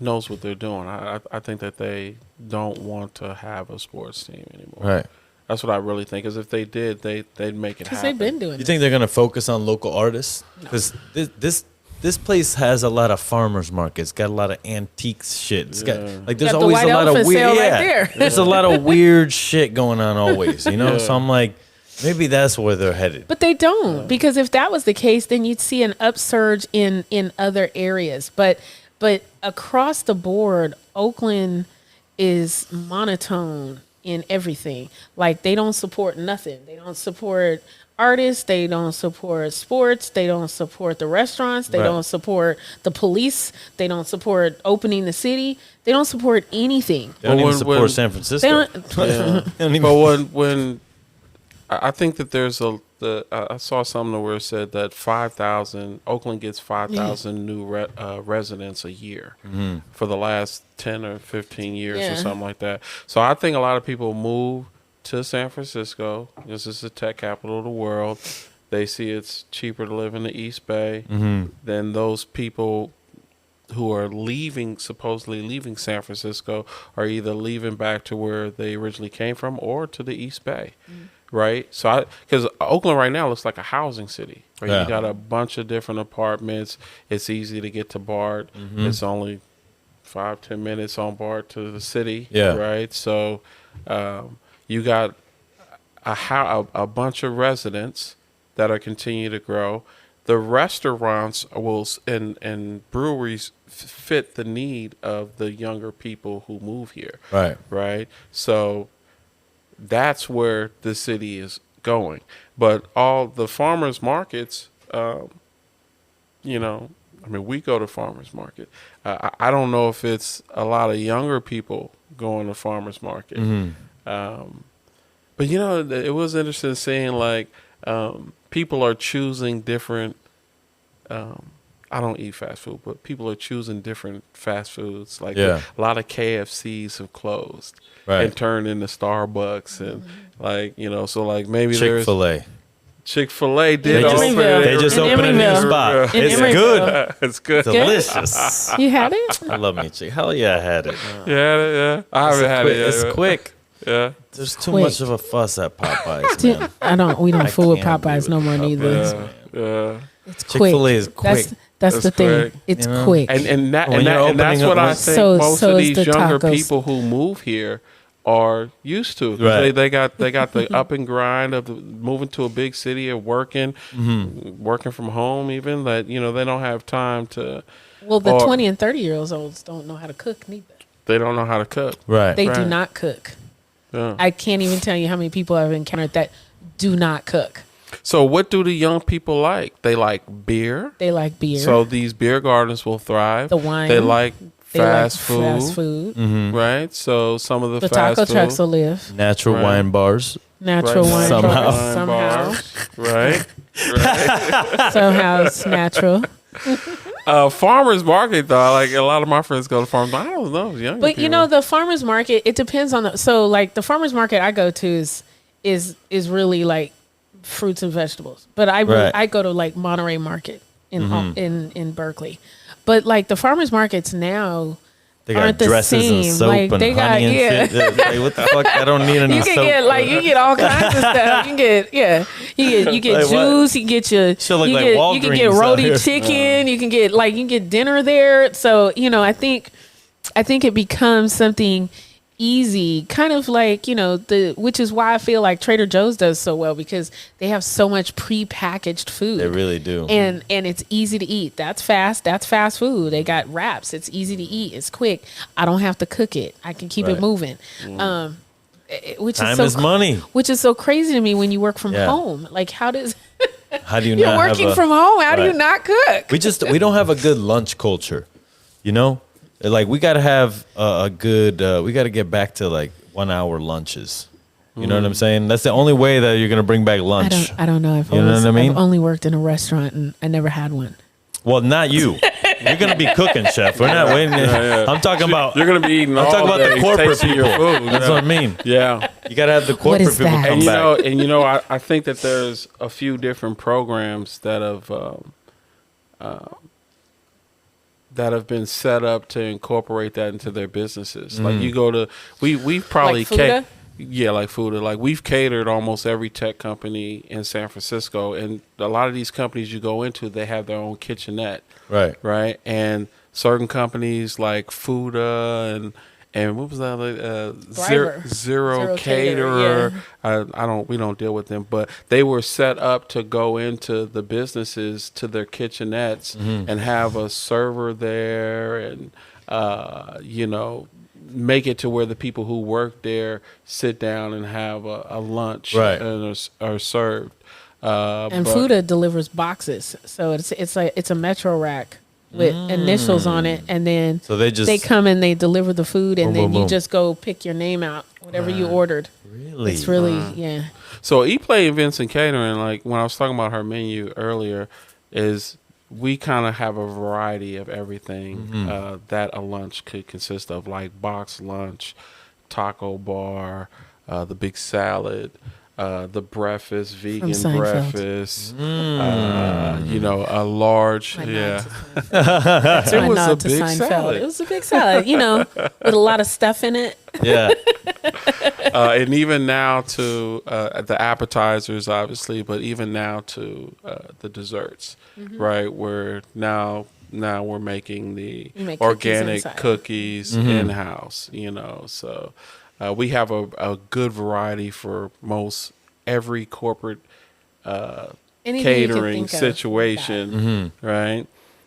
knows what they're doing. I think that they don't want to have a sports team anymore. Right. That's what I really think. Because if they did, they'd make it happen. Because they've been doing it. You think they're going to focus on local artists? Because this place has a lot of farmers markets. Got a lot of antiques shit. It's got there's always a lot of weird. There's a lot of weird shit going on always. So I'm like, maybe that's where they're headed. But they don't, because if that was the case, then you'd see an upsurge in other areas. But across the board, Oakland is monotone in everything. Like, they don't support nothing. They don't support artists. They don't support sports. They don't support the restaurants. They don't support the police. They don't support opening the city. They don't support anything. They don't even support San Francisco. But when I think that there's I saw something where it said that Oakland gets 5,000 new residents a year for the last 10 or 15 years or something like that. So I think a lot of people move to San Francisco. This is the tech capital of the world. They see it's cheaper to live in the East Bay than those people who are supposedly leaving San Francisco, are either leaving back to where they originally came from or to the East Bay, right? So, because Oakland right now looks like a housing city, right? You got a bunch of different apartments. It's easy to get to BART. It's only 5-10 minutes on BART to the city, right? So, you got a bunch of residents that are continuing to grow. The restaurants and breweries fit the need of the younger people who move here. Right. So that's where the city is going. But all the farmers markets, we go to farmers market. I don't know if it's a lot of younger people going to farmers market. But it was interesting seeing like people are choosing different. I don't eat fast food, but people are choosing different fast foods. Like a lot of KFCs have closed and turned into Starbucks, and so like maybe Chick-fil-A. Chick-fil-A did open. They just opened a new spot. It's good. It's good. Delicious. You had it? I love me chick. Hell yeah, I had it. Yeah. I haven't had it yet. It's quick. Yeah. There's too much of a fuss at Popeyes, man. We don't fool with Popeyes no more neither. Yeah. It's quick. Chick-fil-A is quick. That's the thing. Quick. It's quick. And that's what I think most of these younger people who move here are used to. Right. They got the up and grind of moving to a big city or working from home even, that they don't have time to. Well, the 20 and 30-year-olds don't know how to cook neither. They don't know how to cook. Right. They do not cook. Yeah. I can't even tell you how many people I've encountered that do not cook. So what do the young people like? They like beer. They like beer. So these beer gardens will thrive. The wine. They like fast food. Fast food. Right. So some of the fast taco food. trucks will live. Natural wine bars. Natural wine Somehow. bars. Somehow. Right. Somehow it's natural. Farmers market though, like a lot of my friends go to farmers. I don't know, young but people. the farmers market, it depends on the farmers market I go to is really like fruits and vegetables. But I go to like Monterey Market in Berkeley. But like the farmers markets now, they got aren't the dresses same. and soap like, and they honey and shit. Like, what the fuck? I don't need any soap. You get all kinds of stuff. You get Like juice. You get your. You can get roti chicken. You can get dinner there. So I think it becomes something easy, kind of like which is why I feel like Trader Joe's does so well, because they have so much pre-packaged food. They really do, and it's easy to eat. That's fast food. They got wraps. It's easy to eat. It's quick. I don't have to cook it. I can keep it moving. Which time is money. Which is so crazy to me when you work from home. Like how do you you're not working from home? How do you not cook? We don't have a good lunch culture, Like we gotta have a good. We gotta get back to like 1 hour lunches. You know what I'm saying? That's the only way that you're gonna bring back lunch. I don't know if you know what I mean. I've only worked in a restaurant and I never had one. Well, not you. You're gonna be cooking, chef. We're not waiting. I'm talking about. You're gonna be eating. I'm talking about the corporate people. Your food. That's what I mean. Yeah, you gotta have the corporate people that? come back. I think that there's a few different programs that have been set up to incorporate that into their businesses. Like you go to, we probably like like food. Like we've catered almost every tech company in San Francisco, and a lot of these companies you go into, they have their own kitchenette. Right. And certain companies like Fuda and what was that? Zero Caterer. Yeah. We don't deal with them, but they were set up to go into the businesses, to their kitchenettes, and have a server there, and make it to where the people who work there sit down and have a lunch and are served. And Fuda delivers boxes, so it's a Metro rack with initials on it, and then So they come and they deliver the food, and Boom, then boom, you boom. just go pick your name out, whatever you ordered. Really? It's really yeah. So E-Play Events and Catering, like when I was talking about her menu earlier, is we kind of have a variety of everything that a lunch could consist of, like box lunch, taco bar, the big salad, the breakfast, vegan Seinfeld. breakfast, a large, My yeah. That's It my was nod a to big Seinfeld. salad. It was a big salad, with a lot of stuff in it. Yeah. And even now to the appetizers, obviously, but even now to the desserts, right? Where now we're making the You make organic cookies cookies in-house, So we have a good variety for most every corporate Anything you can catering think of, situation, right?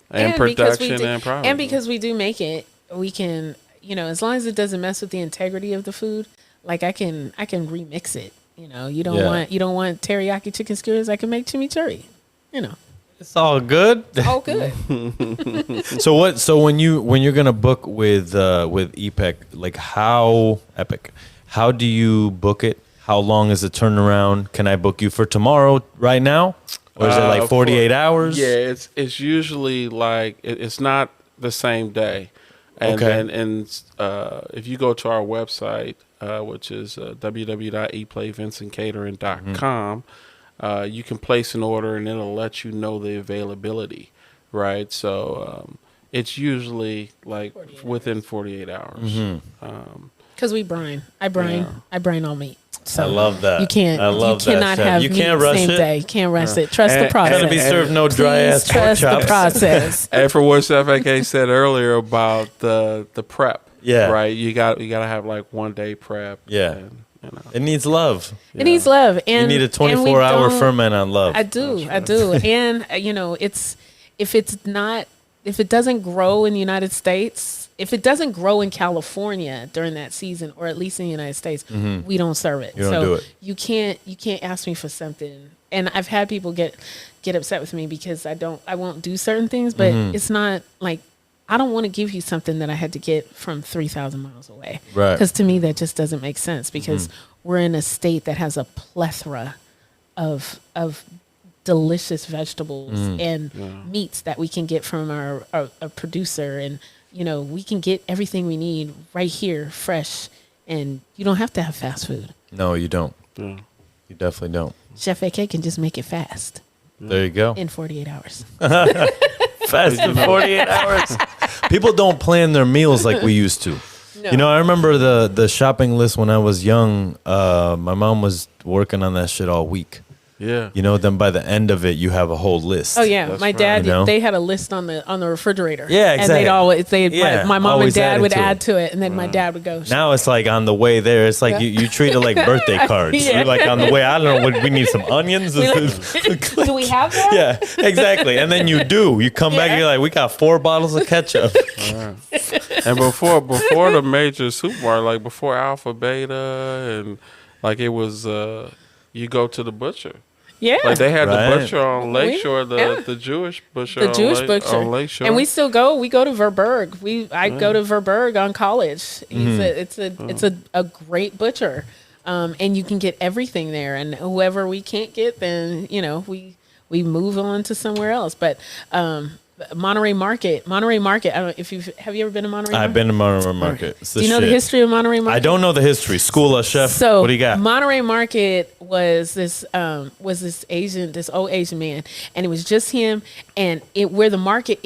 And because we production do- and product. And because we do make it, we can, as long as it doesn't mess with the integrity of the food, like I can remix it. You don't want teriyaki chicken skewers, I can make chimichurri. It's all good. All good. So when you're gonna book with EPEC, like how do you book it? How long is the turnaround? Can I book you for tomorrow right now? Or is it like 48 hours? Yeah, it's usually like it's not the same day. And Okay. then if you go to our website, which is www.eplayeventsandcatering.com, you can place an order and it'll let you know the availability, right? So it's usually like within 48 hours. Because we brine. I brine all meat. So I love that. You can't. I love you cannot that, Chef. have You meat can't rush same it. day. You can't rush it. Trust the And- process. Gonna be served no dry ass Please pork trust the chops. process. And for what Chef AK said earlier about the prep, Yeah. right? You got to have like 1 day prep. Yeah. and, It needs love. It needs love, and You need a and we 24-hour don't- ferment on love. I do, and it's if it doesn't grow in the United States, if it doesn't grow in California during that season, or at least in the United States, we don't serve it. You don't so do it. you can't ask me for something, and I've had people get upset with me because I won't do certain things, but it's not like I don't want to give you something that I had to get from 3,000 miles away. Right. Because to me, that just doesn't make sense because we're in a state that has a plethora of delicious vegetables and meats that we can get from our producer. And, we can get everything we need right here, fresh. And you don't have to have fast food. No, you don't. Yeah. You definitely don't. Chef AK can just make it fast There you go. in 48 hours. Fast in 48 hours. People don't plan their meals like we used to. No. I remember the shopping list when I was young. My mom was working on that shit all week. Yeah. Then by the end of it, you have a whole list. Oh yeah, That's my right. dad. You know? They had a list on the refrigerator. Yeah, And exactly. my mom and always dad added would to it. add to it, and then my dad would go. Now it's like on the way there. It's like you treat it like birthday cards. Yeah. You're like on the way. I don't know. What we need some onions. We like, do we have that? Yeah, exactly. And then you do. You come back and you're like, we got 4 bottles of ketchup. And before the major supermarket, like before Alpha Beta, and like it was, you go to the butcher. Yeah. Like they had Right. the butcher on Lakeshore, yeah. the Jewish butcher. The on Jewish butcher, on Lakeshore. and we still go. We go to Verberg. I go to Verberg on College. It's a great butcher, and you can get everything there. And whoever we can't get, then we move on to somewhere else. But Monterey Market. I don't know if have you ever been to Monterey Market? I've been to Monterey Market. It's Do you know the history of Monterey Market? I don't know the history. School us, chef. So What do you got? Monterey Market was this old Asian man, and it was just him. And where the market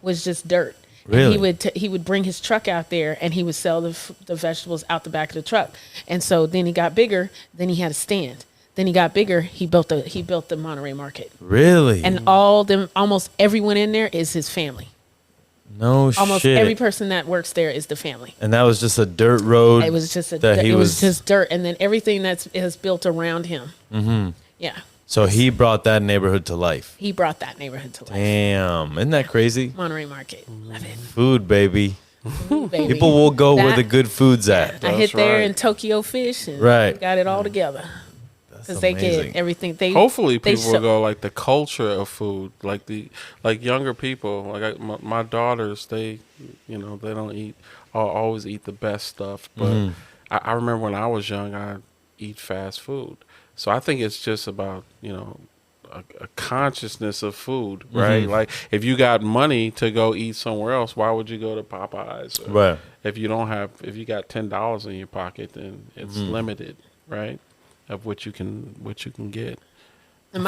was just dirt. Really? And he would bring his truck out there, and he would sell the vegetables out the back of the truck. And so then he got bigger. Then he had a stand. Then he got bigger. He built the Monterey Market, Really? and almost everyone in there is his family. No Almost shit. every person that works there is the family. And that was just a dirt road. It was just that was just dirt, and then everything is built around him. Mm-hmm. Yeah, So he brought that neighborhood to life. he brought that neighborhood to life. Damn, isn't that crazy? Monterey Market, love it, Food, baby. baby. People will go where That- the good food's at. I hit there right. in Tokyo Fish, and Right. we got it all together. because they amazing. get everything. They Hopefully, they people will go like the culture of food, like younger people. Like my daughters, they don't eat. Always eat the best stuff. But I remember when I was young, I'd eat fast food. So I think it's just about a consciousness of food, right? Like if you got money to go eat somewhere else, why would you go to Popeyes? Right. If you got $10 in your pocket, then it's limited, right? Of what you can get. And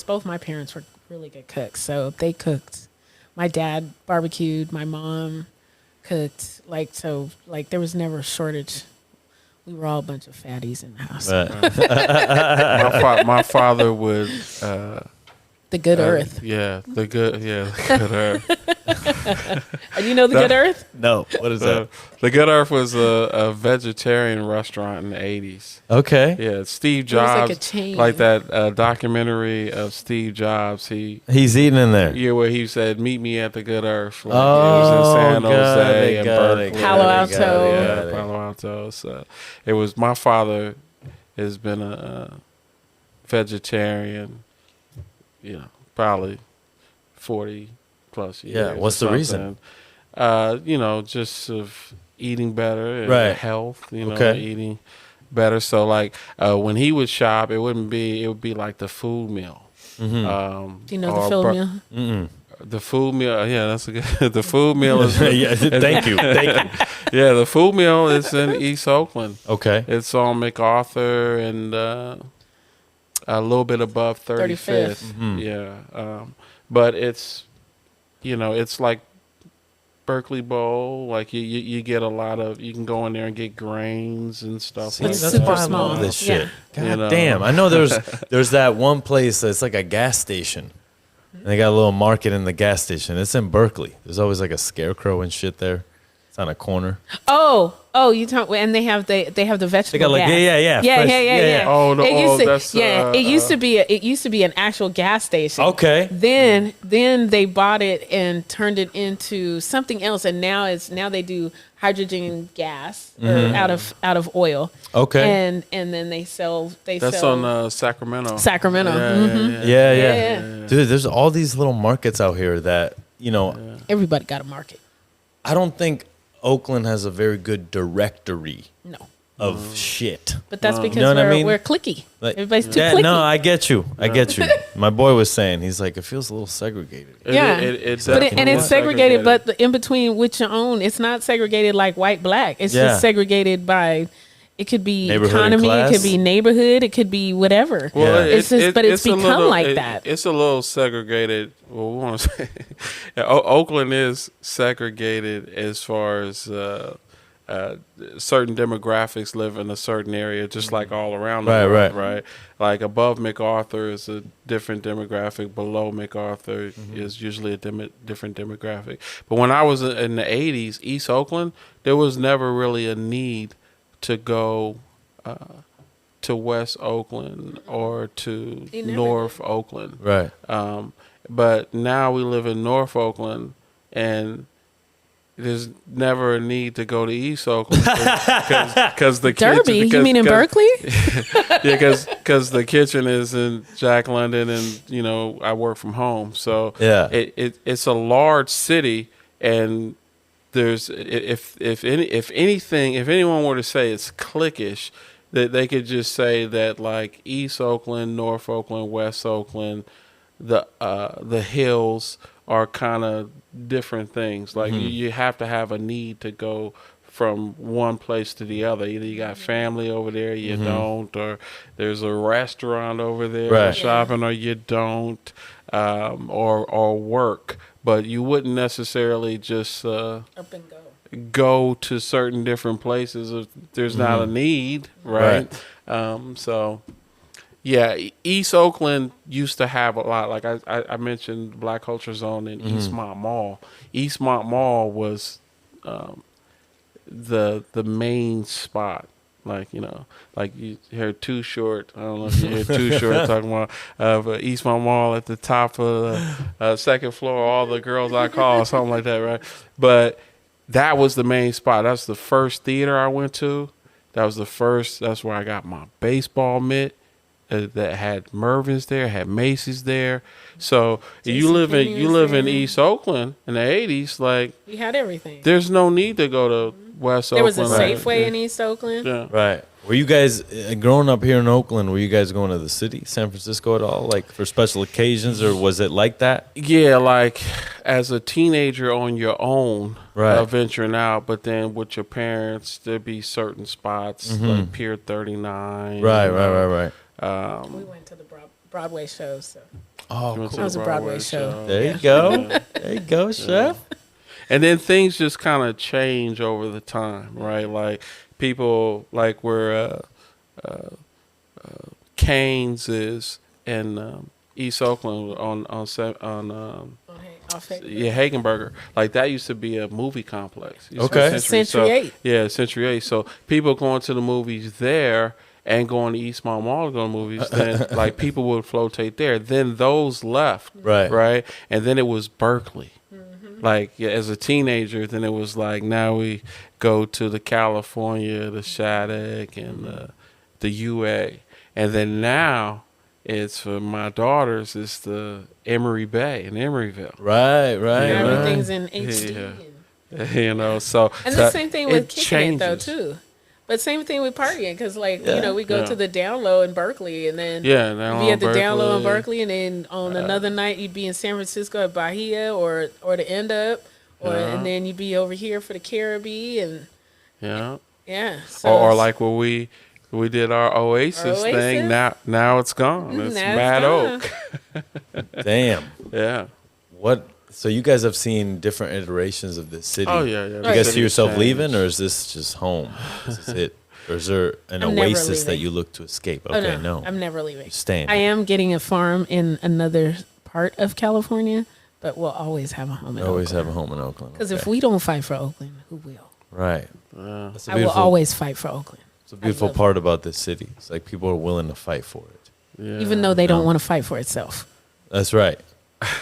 both my parents were really good cooks. So they cooked. My dad barbecued. My mom cooked. There was never a shortage. We were all a bunch of fatties in the house. Right. My father would. The Good Earth. The Good Earth. You know the Good Earth? No. What is that? The Good Earth was a vegetarian restaurant in the 80s. Okay. Yeah, Steve It was like Jobs, a chain. like that documentary of Steve Jobs. He's eating in there. Yeah, where he said, "Meet me at the Good Earth." Like, Oh, it was in San Jose and got it, Berkeley. Palo Alto. Yeah, Palo Alto. So it was. My father has been a vegetarian. Probably 40 plus years. Yeah, what's the reason? Just of eating better and Right. health. Okay. Eating better. So when he would shop, it would be like the food meal. Do you know the food meal? Mm-mm. The food meal, that's a good. The food meal is. Yeah, thank you. Yeah, the food meal is in East Oakland. Okay. It's on MacArthur and a little bit above 35th. Yeah, but it's it's like Berkeley Bowl. Like you get a lot of. You can go in there and get grains and stuff. See, like It's that's that. super why I small. love this shit. Yeah. God damn. I know there's that one place that's like a gas station. And they got a little market in the gas station. It's in Berkeley. There's always like a scarecrow and shit there. It's on a corner. Oh, you talk, and they have the vegetable. They got like gas. yeah. Fresh- Yeah. Oh no, It used to be an actual gas station. Okay. Then they bought it and turned it into something else, and now they do hydrogen gas or out of oil. Okay. And then they sell. That's on Sacramento. Sacramento. Yeah. Dude, there's all these little markets out here that, Everybody got a market. I don't think Oakland has a very good directory No, of shit. but that's because You know what I mean? we're cliquey. Like, Everybody's too cliquey. No, I get you. My boy was saying, he's like, it feels a little segregated. It's It's segregated, but in between which you own, it's not segregated like white black. It's just segregated by. It could be Neighborhood economy, and it could be neighborhood, it could be whatever. Well, It's become like that. It's a little segregated. Well, we want to say Oakland is segregated as far as certain demographics live in a certain area, just like all around the world, right? Like above MacArthur is a different demographic. Below MacArthur is usually a different demographic. But when I was in the 80s, East Oakland, there was never really a need to go to West Oakland or to North Oakland. Right. But now we live in North Oakland, and there's never a need to go to East Oakland because the Derby, you mean in Berkeley? Yeah, because the kitchen is in Jack London, and I work from home, so it's a large city, and there's if anyone were to say it's cliquish, that they could just say that like East Oakland, North Oakland, West Oakland, the hills are kind of different things. Like you have to have a need to go from one place to the other. Either you got family over there, you don't, or there's a restaurant over there shopping, or you don't, or work. But you wouldn't necessarily just Up and go to certain different places if there's not a need, right? So, yeah, East Oakland used to have a lot. Like I mentioned, Black Culture Zone in Eastmont Mall. Eastmont Mall was the main spot. Like you hear Too Short. I don't know if you hear Too Short talking about Eastmont Mall at the top of the second floor. All the girls I call, something like that, right? But that was the main spot. That's the first theater I went to. That's where I got my baseball mitt. that had Mervyn's there, had Macy's there. So you live in there. East Oakland in the 80s, like We had everything. there's no need to go to West There was Oakland. a Right. Safeway in East Oakland. Yeah. Right. Were you guys growing up here in Oakland? Were you guys going to the city, San Francisco, at all, like for special occasions, or was it like that? Yeah, like as a teenager on your own, Right. venturing out, but then with your parents, there'd be certain spots like Pier 39. Right. We went to the Broadway shows. So. Oh, Went to That was the a Broadway show. there you go. There you go, Chef. And then things just kind of change over the time, right? Like people, like where Canes is in East Oakland on Hagenberger. Like that used to be a movie complex. Used to be Okay. Century 8. Yeah, Century 8. So people going to the movies there and going to East Mall Mall to go to movies, then like people would flotate there. Then those left. Right. And then it was Berkeley. Like as a teenager, then it was like now we go to the California, the Shattuck, and the UA, and then now it's for my daughters. It's the Emory Bay in Emeryville. Right. Everything's in HD. Yeah. So And the same thing with it kicking it though changes. too. But same thing with partying because we go to the down low in Berkeley and then Yeah, down you'd be low at the in down low in Berkeley. Berkeley and then on another night you'd be in San Francisco at Bahia or the End Up and then you'd be over here for the Caribbean and Yeah. so Or like where we did our Oasis thing. Now it's gone. It's Now it's Mad gone. Oak. Damn. Yeah. What? So you guys have seen different iterations of this city. Oh yeah. You guys see City yourself changed. leaving, or is this just home? This is it, or is there an I'm never oasis that leaving. you look to escape? Oh, Okay, no, no, I'm never leaving. You're staying. I am getting a farm in another part of California, but we'll always have a home in Always Oakland. have a home in Oakland. Because if Okay. we don't fight for Oakland, who will? right, that's a I will beautiful, always fight for Oakland, it's a beautiful love part about this city. It's like people are willing to fight for it. Yeah. even though they don't want to fight for itself. That's right.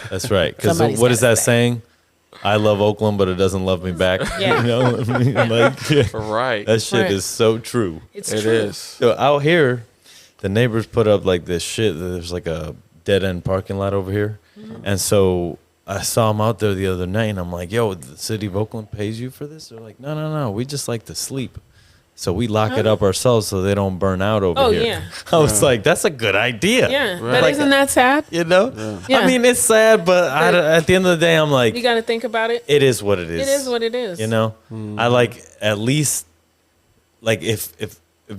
That's right. Because Somebody's what is gotta that stay. saying? I love Oakland, but it doesn't love me back. Yeah. You know, I mean, like, yeah. Right. That shit Right. is so true. It's It true. is. So out here, the neighbors put up like this shit. There's like a dead end parking lot over here, and so I saw them out there the other night, and I'm like, "Yo, the city of Oakland pays you for this?" They're like, "No, we just like to sleep, so we lock it up ourselves so they don't burn out over Oh, here." yeah. I was like, "That's a good idea." Yeah, Right. but Like isn't that sad? You know, Yeah. I mean, it's sad, but at the end of the day, I'm like, You got to think about it. it is what it is. It is what it is. You know, I like at least like if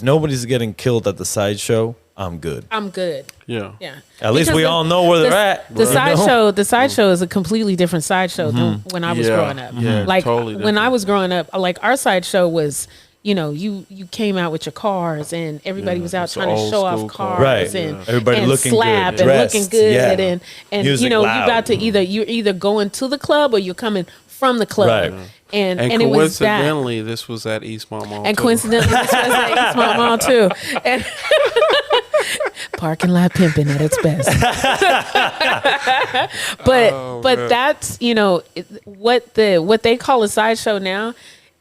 nobody's getting killed at the sideshow, I'm good. I'm good. Yeah. Yeah. At least Because we all know where they're at. The you know? sideshow is a completely different sideshow than when I was Yeah. growing up. Yeah, Like totally when I different. was growing up, like our sideshow was, you came out with your cars and everybody was out it's trying to old show off school cars car. Right. and Everybody and looking slap good, and dressed, looking good yeah. and Music you're loud. about to you're either going to the club or you're coming from the club. Right. And And it was that. coincidentally, this was at East Mall Mall. And too. coincidentally, this was at East Mall too. And parking lot pimping at its best. but that's what they call a sideshow now.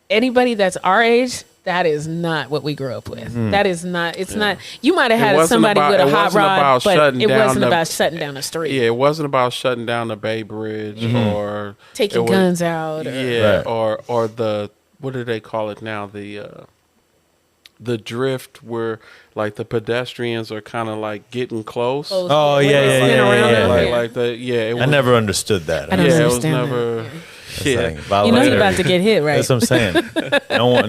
Anybody that's our age, that is not what we grew up with. That is not. It's not. You might have It had wasn't somebody about- with a it hot wasn't rod, about but shutting it down wasn't the- about shutting down the street. Yeah, it wasn't about shutting down the Bay Bridge or Taking it was- guns out. Or, Yeah, Right. or the what do they call it now? The drift where like the pedestrians are kind of like getting close. Oh, yeah, yeah, Spin yeah, around yeah, them, Like, yeah. like the It was, I never understood that. I don't Yeah, it was understand that. never. It's Yeah. like You know violation. you're about to get hit, right? That's what I'm saying.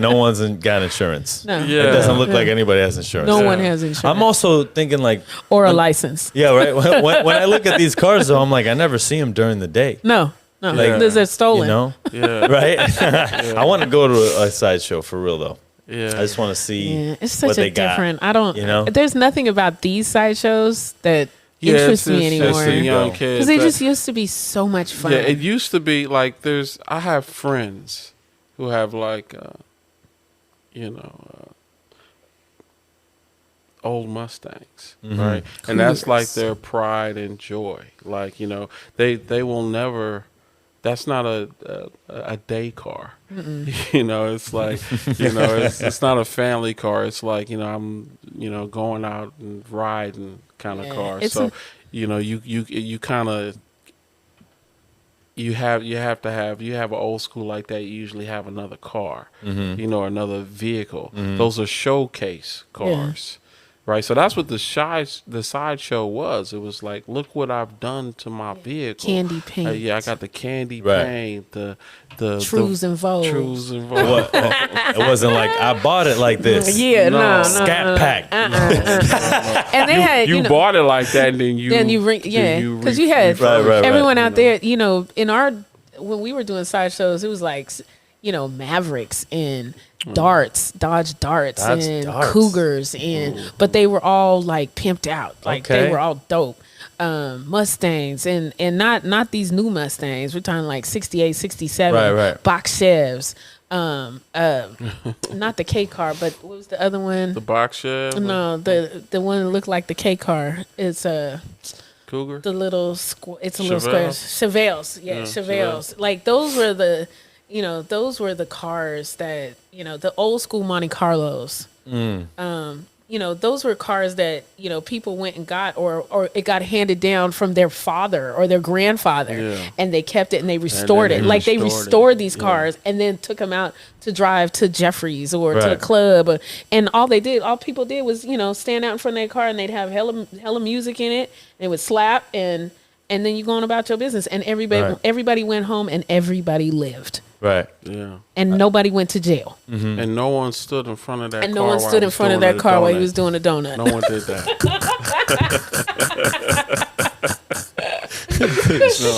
No one's got insurance. No. Yeah. It doesn't look like anybody has insurance. No Yeah. one has insurance. I'm also thinking like, or a license. yeah, right. When I look at these cars, though, I'm like, I never see them during the day. No. Like, They're stolen. You know, Yeah, right? I want to go to a sideshow for real, though. yeah. I just want to see Yeah, it's what such they a different. got. I don't. you know? There's nothing about these sideshows that Yeah, interests it's me just anymore. the young Because kids. Because they that- just used to be so much fun. Yeah, it used to be like I have friends who have like, old Mustangs, right? And that's like Cougars. their pride and joy. Like, they will never that's not a day car. You know, it's like, you know, it's not a family car. It's like, you know, I'm, you know, going out and riding kind of car. So, you know, you kind of, you have an old school like that. You usually have another car, you know, another vehicle. Those are showcase cars, right? So that's what the sideshow was. It was like, look what I've done to my vehicle. Candy paint. Yeah, I got the candy paint, the Trues and Vogues. Trues and Vogues. It wasn't like I bought it like this. Yeah, no. Scat Pack. And they had, you know, bought it like that, and then you because you had everyone out there, you know, when we were doing sideshows, it was like, you know, Mavericks and Dodge Darts and Cougars, and but they were all like pimped out, like they were all dope. Mustangs and not these new Mustangs. We're talking like 68, 67 box Chevs. Not the K car, but what was the other one? The box Chev? No, the one that looked like the K car. It's Cougar. The little it's a little square. Chevelles, Chevelles. Like those were the cars that, you know, the old school Monte Carlos. You know, those were cars that, you know, people went and got, or it got handed down from their father or their grandfather, and they kept it and they restored it. Like they restored these cars and then took them out to drive to Jeffrey's or to a club, and all people did was, you know, stand out in front of their car and they'd have hella music in it, and it would slap, and then you going about your business, and everybody went home and everybody lived. Right. Yeah. And nobody went to jail. And no one stood in front of that car. And no one stood in front of that car while he was doing a donut. No one did that.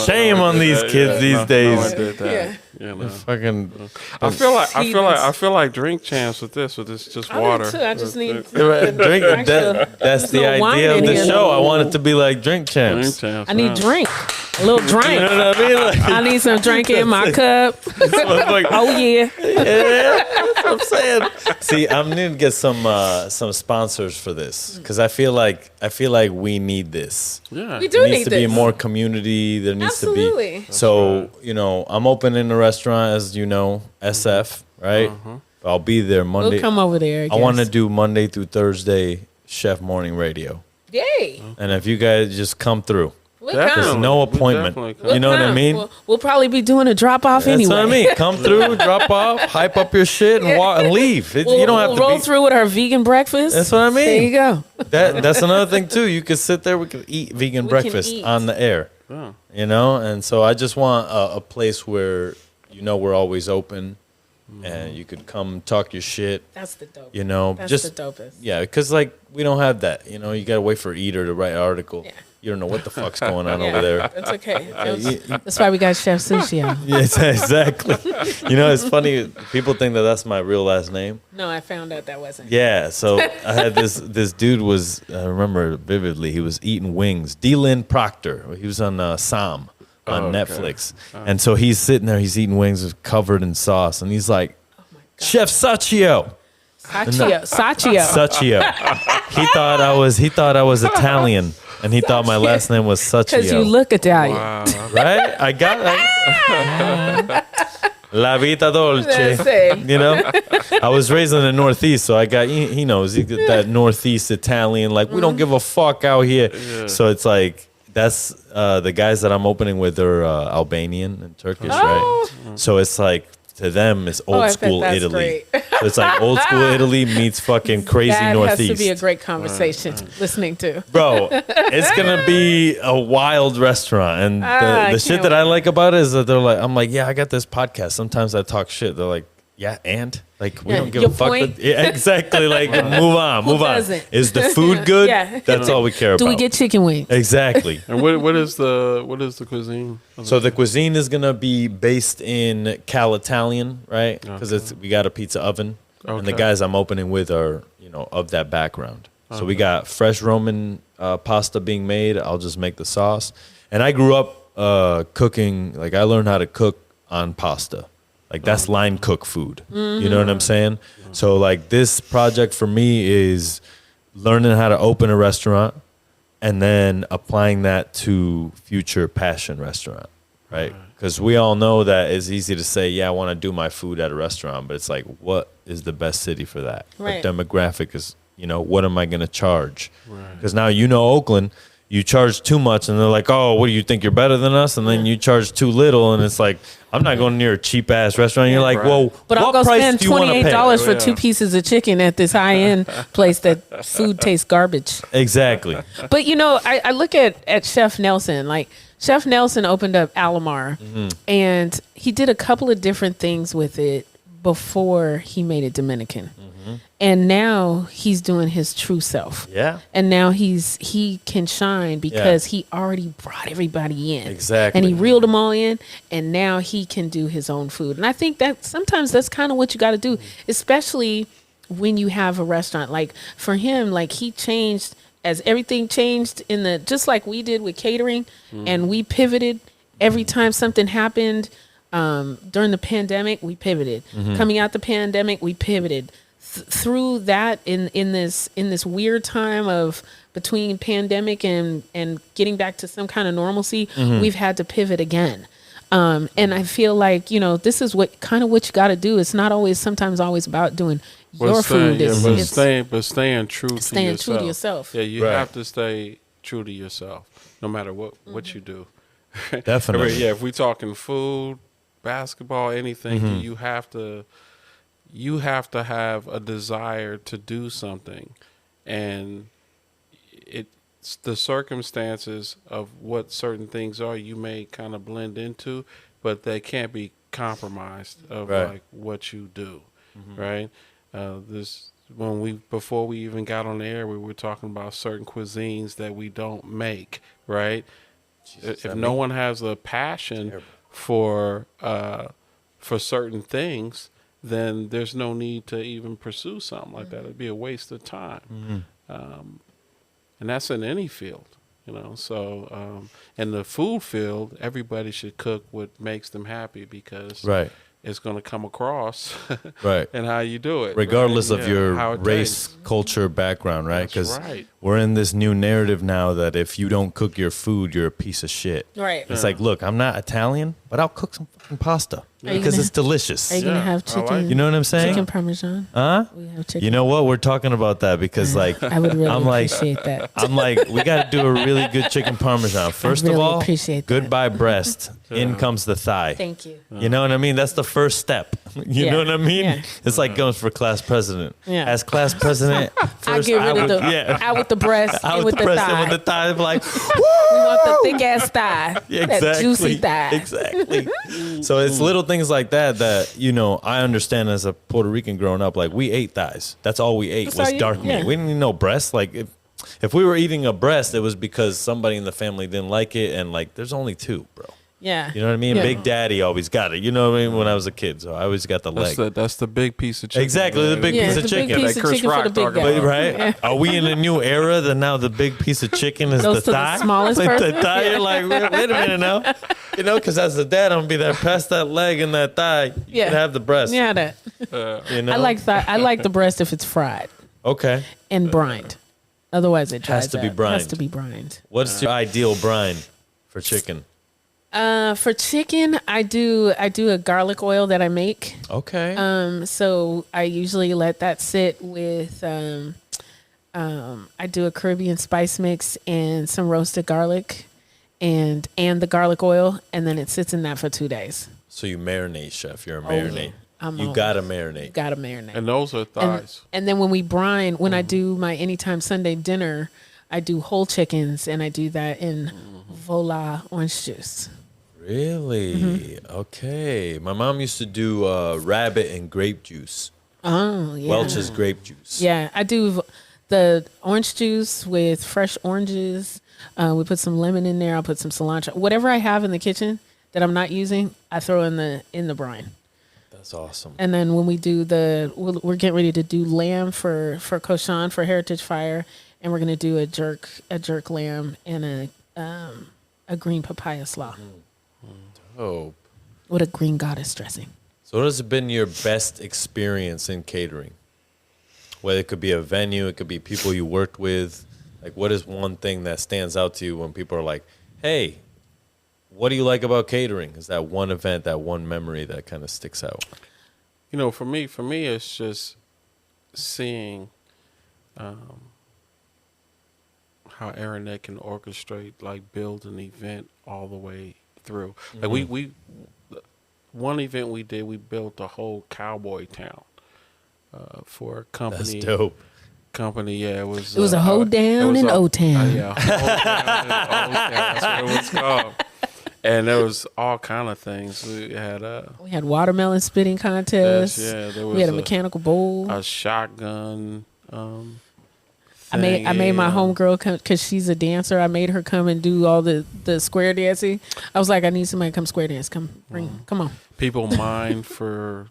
Shame on these kids these days. No one did that. Yeah. You know. Fucking. I feel like drink champs with this just water. I do too. I just need Drink. That's the idea of the show. I want it to be like drink champs. I need drink. A little drink. You know what I mean? Like, I need some drink in my cup. like, Oh yeah. That's what I'm saying. See, I'm need to get some sponsors for this, because I feel like we need this. Yeah. We do There need needs to be this. more community. There needs to Absolutely. be. So, you know, I'm opening a restaurant, as you know, SF, right? I'll be there Monday. We'll come over there. I want to do Monday through Thursday Chef Morning Radio. Yay. And if you guys just come through. We'll Definitely. There's come. no appointment. We'll You know what I come. mean? We'll probably be doing a drop off That's anyway. what I mean. Come through, drop off, hype up your shit, and walk and leave. You don't have to roll be. through with our vegan breakfast. That's what I mean. There you go. That's another thing too. You could sit there. We could eat vegan breakfast eat. on the air. Yeah. You know, and so I just want a place where, you know, we're always open, and you could come talk your shit. That's the dope. You know, That's just the dopest. yeah, because like we don't have that. You know, you gotta wait for Eater to write an article. Yeah. You don't know what the fuck's going on Yeah, over there. That's okay. That's why we got Chef Sucio. Yes, exactly. You know, it's funny. People think that that's my real last name. No, I found out that wasn't. Yeah, so I had this dude was, I remember vividly, he was eating wings. D-Lynn Proctor, he was on Sam on Netflix. And so he's sitting there, he's eating wings covered in sauce, and he's like, Chef Sucio. Sucio. He thought I was Italian, and he thought my last name was Sucio. Because you look Italian. Wow. Right? I got it. La vita dolce. That's it. You know? I was raised in the Northeast, so I got, he knows, he got that Northeast Italian, like, we don't give a fuck out here. Yeah. So it's like, that's, the guys that I'm opening with are Albanian and Turkish, right? So it's like, to them, it's old I bet school that's Italy. great. So it's like old school Italy meets fucking crazy That Northeast. has to be a great conversation listening to. Bro, it's gonna be a wild restaurant, and I the shit can't that I wait. like about it is that they're like, I'm like, yeah, I got this podcast. Sometimes I talk shit. They're like, yeah, and like we Yeah, don't give your a fuck. point? Yeah, exactly. Like move on. doesn't? Is the food good? Yeah. That's all we care Do about. we get chicken wings? Exactly. And what is the cuisine? So the cuisine is gonna be based in Cal Italian, right? Because we got a pizza oven, and the Okay. guys I'm opening with are, you know, of that background. So we got fresh Roman pasta being made. I'll just make the sauce. And I grew up cooking. Like I learned how to cook on pasta. Like that's line cook food. You know what I'm saying? So like this project for me is learning how to open a restaurant, and then applying that to future passion restaurant, right? Because we all know that it's easy to say, yeah, I want to do my food at a restaurant, but it's like, what is the best city for that? Right. The demographic is, what am I going to charge? Because now Oakland, you charge too much, and they're like, oh, what do you think, you're better than us? And then you charge too little, and it's like, I'm not going near a cheap-ass restaurant. And you're like, well, but I'll what go price spend do you want to pay? $28 for 2 pieces of chicken at this high-end place that food tastes garbage. Exactly. But, I look at Chef Nelson. Like, Chef Nelson opened up Alomar, and he did a couple of different things with it before he made it Dominican. And now he's doing his true self. Yeah. And now he can shine because he already brought everybody in. Exactly. And he reeled them all in, and now he can do his own food. And I think that sometimes that's kind of what you got to do, especially when you have a restaurant. Like for him, like he changed as everything changed just like we did with catering, and we pivoted every time something happened. During the pandemic, we pivoted. Coming out the pandemic, we pivoted. Through that, in this weird time of between pandemic and getting back to some kind of normalcy, we've had to pivot again. And I feel like this is what you got to do. It's not sometimes always about doing your food. But staying true to yourself. Yeah, you have to stay true to yourself, no matter what you do. Definitely. Yeah, if we're talking food, basketball, anything, you have to have a desire to do something, and it's the circumstances of what certain things are you may kind of blend into, but they can't be compromised of like what you do, right? Before we even got on the air, we were talking about certain cuisines that we don't make, right? If no one has a passion for certain things, then there's no need to even pursue something like that. It'd be a waste of time. And that's in any field, So, in the food field, everybody should cook what makes them happy because it's going to come across and how you do it. Regardless of your race, culture, background, right? Because we're in this new narrative now that if you don't cook your food, you're a piece of shit. Right. It's like, look, I'm not Italian, but I'll cook some fucking pasta because it's delicious. Are you going to have chicken? You know what I'm saying? Chicken Parmesan? Huh? We have chicken. You know what? We're talking about that because, like, I would really appreciate that. I'm like, we got to do a really good chicken Parmesan. First of all, goodbye breast. In comes the thigh. Thank you. You know what I mean? That's the first step. You know what I mean? Yeah. It's like going for class president. Yeah. As class president, first out with the breast, out in with with the breast, thigh. and with the thigh. Like, We want the thick ass thigh, that juicy thigh. Exactly. So it's little things like that I understand as a Puerto Rican growing up. Like we ate thighs. That's all we ate was dark meat. We didn't eat no breast. Like if we were eating a breast, it was because somebody in the family didn't like it, and like there's only 2, bro. Yeah. You know what I mean? Yeah. Big Daddy always got it. You know what I mean? When I was a kid, so I always got the leg. That's the big piece of chicken. Exactly, the big piece of chicken. Big piece that of Chris chicken for Rock the big talking guy. about. Right? Yeah. Are we in a new era that now the big piece of chicken is Goes the to the thigh? smallest Like person? the thigh, you're like, wait a minute now. Because as a dad, I'm going to be there past that leg and that thigh. You can have the breast. Yeah, that. I like the breast if it's fried Okay. and brined. Otherwise, it dries Has to be up. brined. Has to be brined. What's your ideal brine for chicken? For chicken, I do a garlic oil that I make. Okay. So I usually let that sit with. I do a Caribbean spice mix and some roasted garlic, and the garlic oil, and then it sits in that for 2 days. So you marinate, chef. You're a marinate. I'm You on. gotta marinate. Gotta marinate. And those are thighs. And then when we brine, when I do my Anytime Sunday dinner, I do whole chickens, and I do that in Vola orange juice. Really? Okay. My mom used to do rabbit and grape juice. Oh, yeah. Welch's grape juice. Yeah, I do the orange juice with fresh oranges. We put some lemon in there. I'll put some cilantro. Whatever I have in the kitchen that I'm not using, I throw in the brine. That's awesome. And then when we do we're getting ready to do lamb for Koshan for Heritage Fire, and we're gonna do a jerk lamb and a green papaya slaw Oh. with a green goddess dressing. So what has been your best experience in catering? Whether it could be a venue, it could be people you worked with. Like, what is one thing that stands out to you when people are like, hey, What do you like about catering? Is that one event, that one memory that kind of sticks out? You know, for me, it's just seeing how Aaronette can orchestrate, like, build an event all the way through. Like we one event we did, we built a whole cowboy town for a company. That's dope. Company, yeah, it was. It was a hoedown in O-Town. Yeah, a hoedown in O-Town. That's what it was called. And there was all kind of things. We had watermelon spitting contests. Yes, there was we had a mechanical bowl. A shotgun. I made my homegirl come because she's a dancer. I made her come and do all the square dancing. I was like, I need somebody to come square dance. Come on. People mine for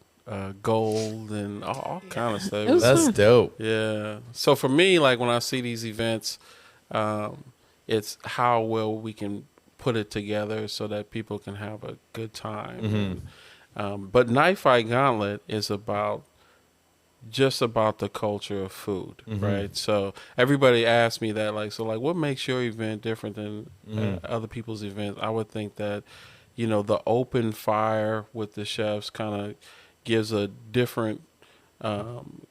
gold and all kind of stuff. That's fun. dope. Yeah. So for me, like when I see these events, it's how well we can put it together so that people can have a good time. But Knife Fight Gauntlet is just about the culture of food, right? So everybody asks me that, like, what makes your event different than other people's events? I would think that, you know, the open fire with the chefs kind of gives a different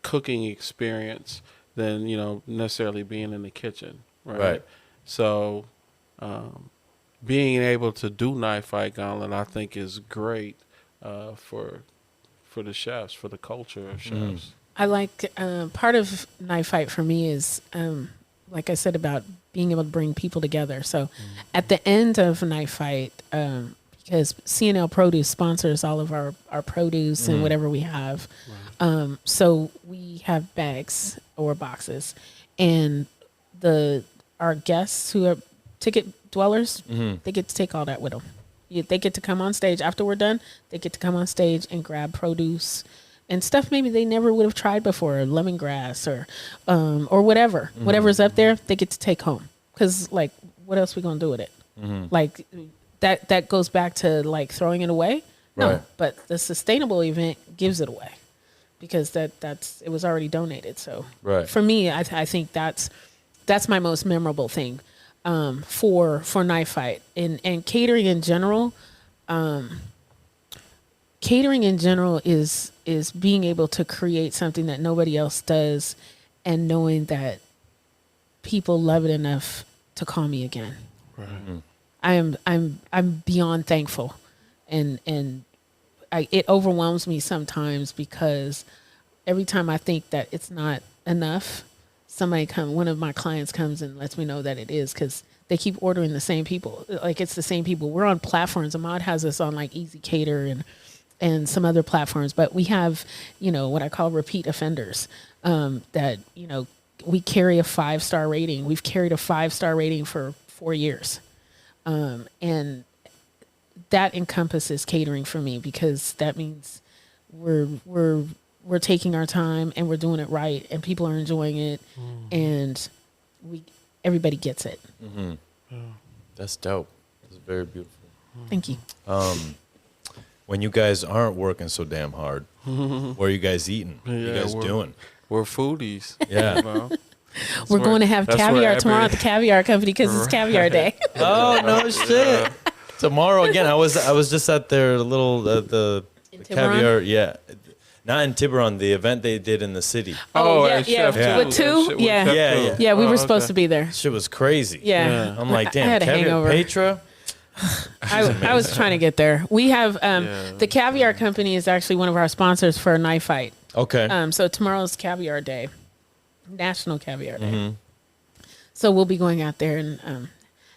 cooking experience than, you know, necessarily being in the kitchen, right? So being able to do Knife Fight Gauntlet, I think, is great for the chefs, for the culture of chefs. I like part of Knife Fight for me is, like I said, about being able to bring people together. So at the end of Knife Fight, because CNL Produce sponsors all of our produce and whatever we have. So we have bags or boxes, and our guests who are ticket dwellers, they get to take all that with them. They get to come on stage after we're done. They get to come on stage and grab produce and stuff maybe they never would have tried before, or lemongrass or whatever. Whatever's up there, they get to take home. Because, like, what else we going to do with it? Like, that goes back to, like, throwing it away? No, Right. but the sustainable event gives it away because it was already donated. So for me, I think that's my most memorable thing for Knife Fight. And catering in general, is being able to create something that nobody else does and knowing that people love it enough to call me again. Right. I'm beyond thankful, and it overwhelms me sometimes because every time I think that it's not enough, one of my clients comes and lets me know that it is, because they keep ordering the same people. Like, it's the same people. We're on platforms. Ahmad has us on, like, Easy Cater and some other platforms, but we have, you know, what I call repeat offenders, that, you know, we carry a 5-star rating. We've carried a 5-star rating for 4 years. And that encompasses catering for me, because that means we're taking our time and we're doing it right, and people are enjoying it, and everybody gets it. That's dope. That's very beautiful. Thank you. When you guys aren't working so damn hard, what are you guys eating? What are you guys doing? We're foodies. Yeah. You know? We're going to have caviar tomorrow at the Caviar Company because it's Caviar Day. Oh, no shit. Tomorrow again. I was just at their little the caviar. Yeah. Not in Tiburon, the event they did in the city. Yeah. Chef With two? Yeah. Yeah, we were supposed to be there. Shit was crazy. Yeah. I'm like, damn, I had a hangover. Petra? I was trying to get there. We have the Caviar Company is actually one of our sponsors for Knife Fight. Okay. So tomorrow's Caviar Day, National Caviar Day. So we'll be going out there and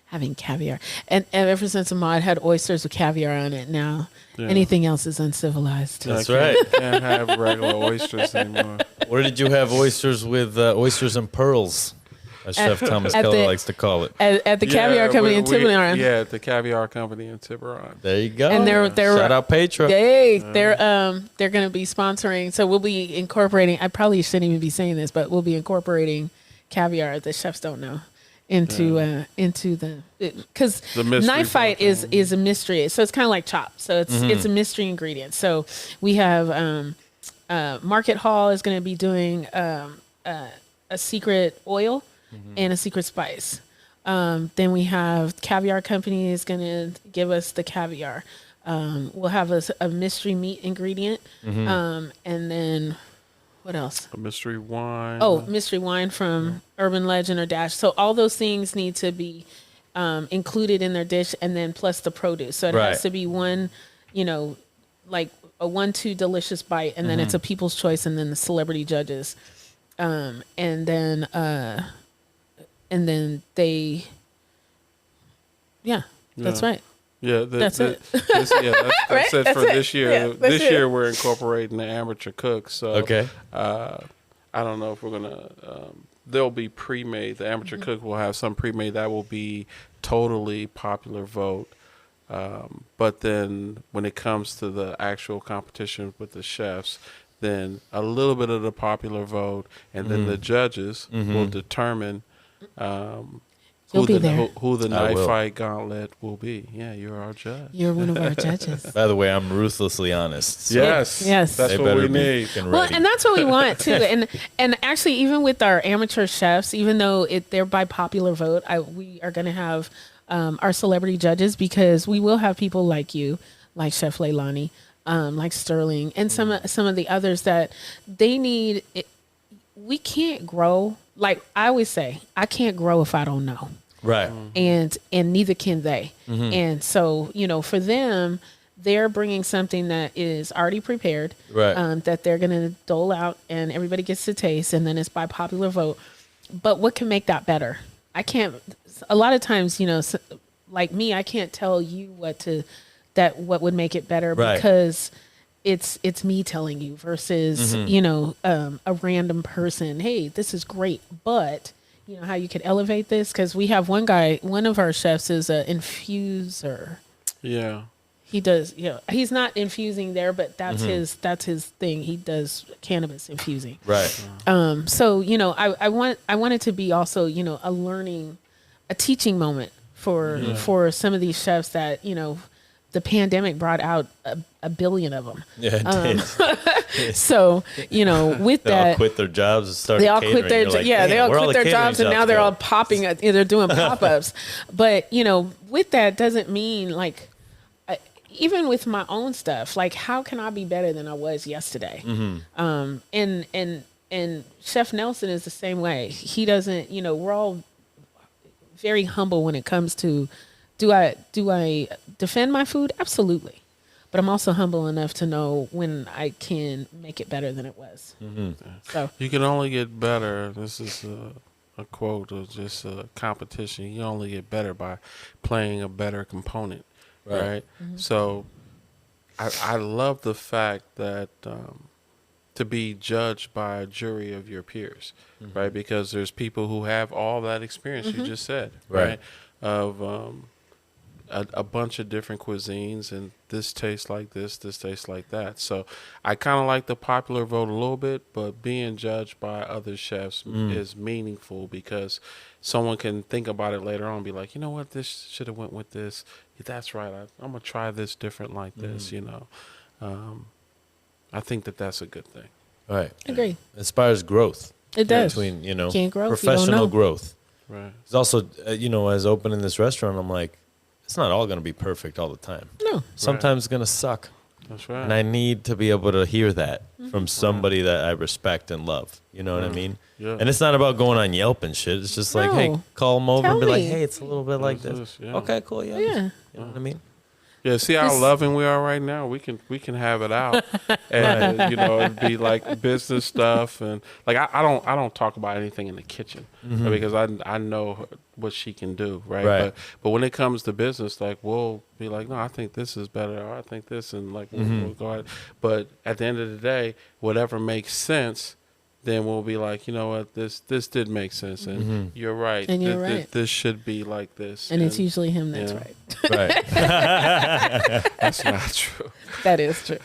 having caviar. And ever since Ahmad had oysters with caviar on it, now anything else is uncivilized. That's right. Can't have regular oysters anymore. Where did you have oysters with oysters and pearls, as Chef Thomas Keller likes to call it? At the Caviar Company in Tiburon. Yeah, at the Caviar Company in Tiburon. There you go. And they're shout out Petra. They're going to be sponsoring. So we'll be incorporating. I probably shouldn't even be saying this, but we'll be incorporating caviar that chefs don't know into the, because Knife Fight is a mystery. So it's kind of like chopped. So it's a mystery ingredient. So we have Market Hall is going to be doing a secret oil and a secret spice. Then we have Caviar Company is going to give us the caviar. We'll have a mystery meat ingredient. And then what else? A mystery wine. Oh, mystery wine from Urban Legend or Dash. So all those things need to be included in their dish, and then plus the produce. So it has to be one, like a 1-2 delicious bite, and then it's a people's choice, and then the celebrity judges. And then they, that's right. Yeah, that's it. That's Right? it That's for it. this year. Yeah, that's This it. year we're incorporating the amateur cooks. So Okay. I don't know if we're gonna. They'll be pre-made. The amateur cook will have some pre-made that will be totally popular vote. But then when it comes to the actual competition with the chefs, then a little bit of the popular vote, and then the judges will determine You'll be there. who the I Knife will. Fight Gauntlet will be. Yeah, you're our judge. You're one of our judges. By the way, I'm ruthlessly honest. So Yes, Yes. that's they what better we be need. fucking Well, ready. and that's what we want too. And actually, even with our amateur chefs, even though they're by popular vote, we are going to have our celebrity judges, because we will have people like you, like Chef Leilani, like Sterling, and some of the others that they need. We can't grow. Like I always say, I can't grow if I don't know. Right. And neither can they. And so, for them, they're bringing something that is already prepared, Right. that they're going to dole out, and everybody gets to taste, and then it's by popular vote. But what can make that better? I can't. A lot of times, like me, I can't tell you what would make it better, Right. because it's me telling you versus a random person. Hey, this is great, but how you could elevate this, because we have one of our chefs is an infuser. Yeah. He does, he's not infusing there, but that's his thing. He does cannabis infusing. Right. So I want it to be also a teaching moment for some of these chefs that the pandemic brought out a billion of them. Yeah, it did. So with They all that, quit their jobs and started they all catering. quit their You're like, they all "Where quit the their catering jobs, and now they're go?" all popping. They're doing pop-ups. But with that doesn't mean like. Even with my own stuff, like how can I be better than I was yesterday? And Chef Nelson is the same way. He doesn't, we're all very humble when it comes to, do I defend my food? Absolutely. But I'm also humble enough to know when I can make it better than it was. So You can only get better. This is a quote of just a competition. You only get better by playing a better component. Right. So I love the fact that to be judged by a jury of your peers, right? Because there's people who have all that experience you just said, right? Of a bunch of different cuisines, and this tastes like this tastes like that. So I kind of like the popular vote a little bit, but being judged by other chefs is meaningful, because someone can think about it later on and be like, you know what, this should have went with this. That's right. I'm going to try this different like this, I think that's a good thing. Right. agree. Inspires growth. It does. Between, Can't grow if you don't professional know. growth. Right. It's also, as opening this restaurant, I'm like, it's not all going to be perfect all the time. No. Sometimes it's going to suck. That's right. And I need to be able to hear that from somebody that I respect and love. You know what I mean? Yeah. And it's not about going on Yelp and shit. It's just like, hey, No. call them over Tell and be like, me. hey, it's a little bit like This this. is, yeah. Okay, cool. Yeah. Yeah. You know what I mean? Yeah, see how This- loving we are right now. We can have it out, and it'd be like business stuff, and like I don't talk about anything in the kitchen because I know what she can do, right? Right. But when it comes to business, like we'll be like, no, I think this is better, or I think this, and like we'll go ahead. But at the end of the day, whatever makes sense, then we'll be like, you know what, this did make sense, and you're right, And you're right. This should be like this, And it's usually him that's yeah. right. Right. that's not true. That is true.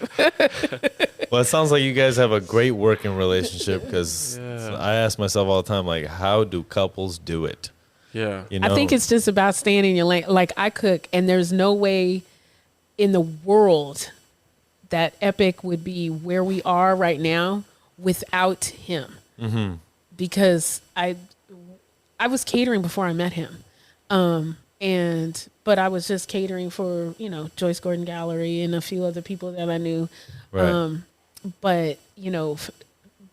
Well, it sounds like you guys have a great working relationship, because Yeah. I ask myself all the time, like, how do couples do it? Yeah. You know? I think it's just about staying in your lane. Like I cook, and there's no way in the world that EPEC would be where we are right now without him. Because I was catering before I met him. But I was just catering for, Joyce Gordon Gallery and a few other people that I knew. Right. But,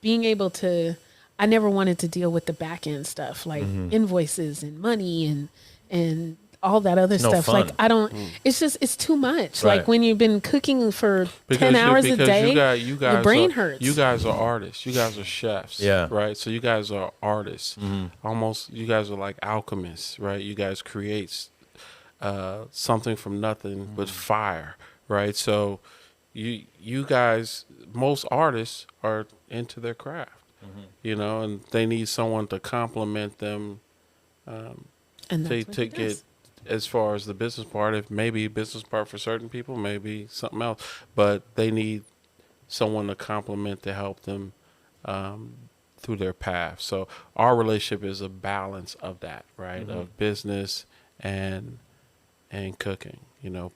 being able to, I never wanted to deal with the back end stuff, like invoices and money and all that other No stuff. fun. Like, I don't, it's too much. Right. Like when you've been cooking for 10 hours a day, you guys your brain hurts. You guys are artists. You guys are chefs. Yeah. Right. So you guys are artists. Almost, you guys are like alchemists, right? You guys create something from nothing with fire, right? So you guys, most artists are into their craft, and they need someone to complement them. And that's to what he get does. as far as the business part, if maybe business part for certain people, maybe something else, but they need someone to complement to help them through their path. So our relationship is a balance of that, right? Of business and cooking,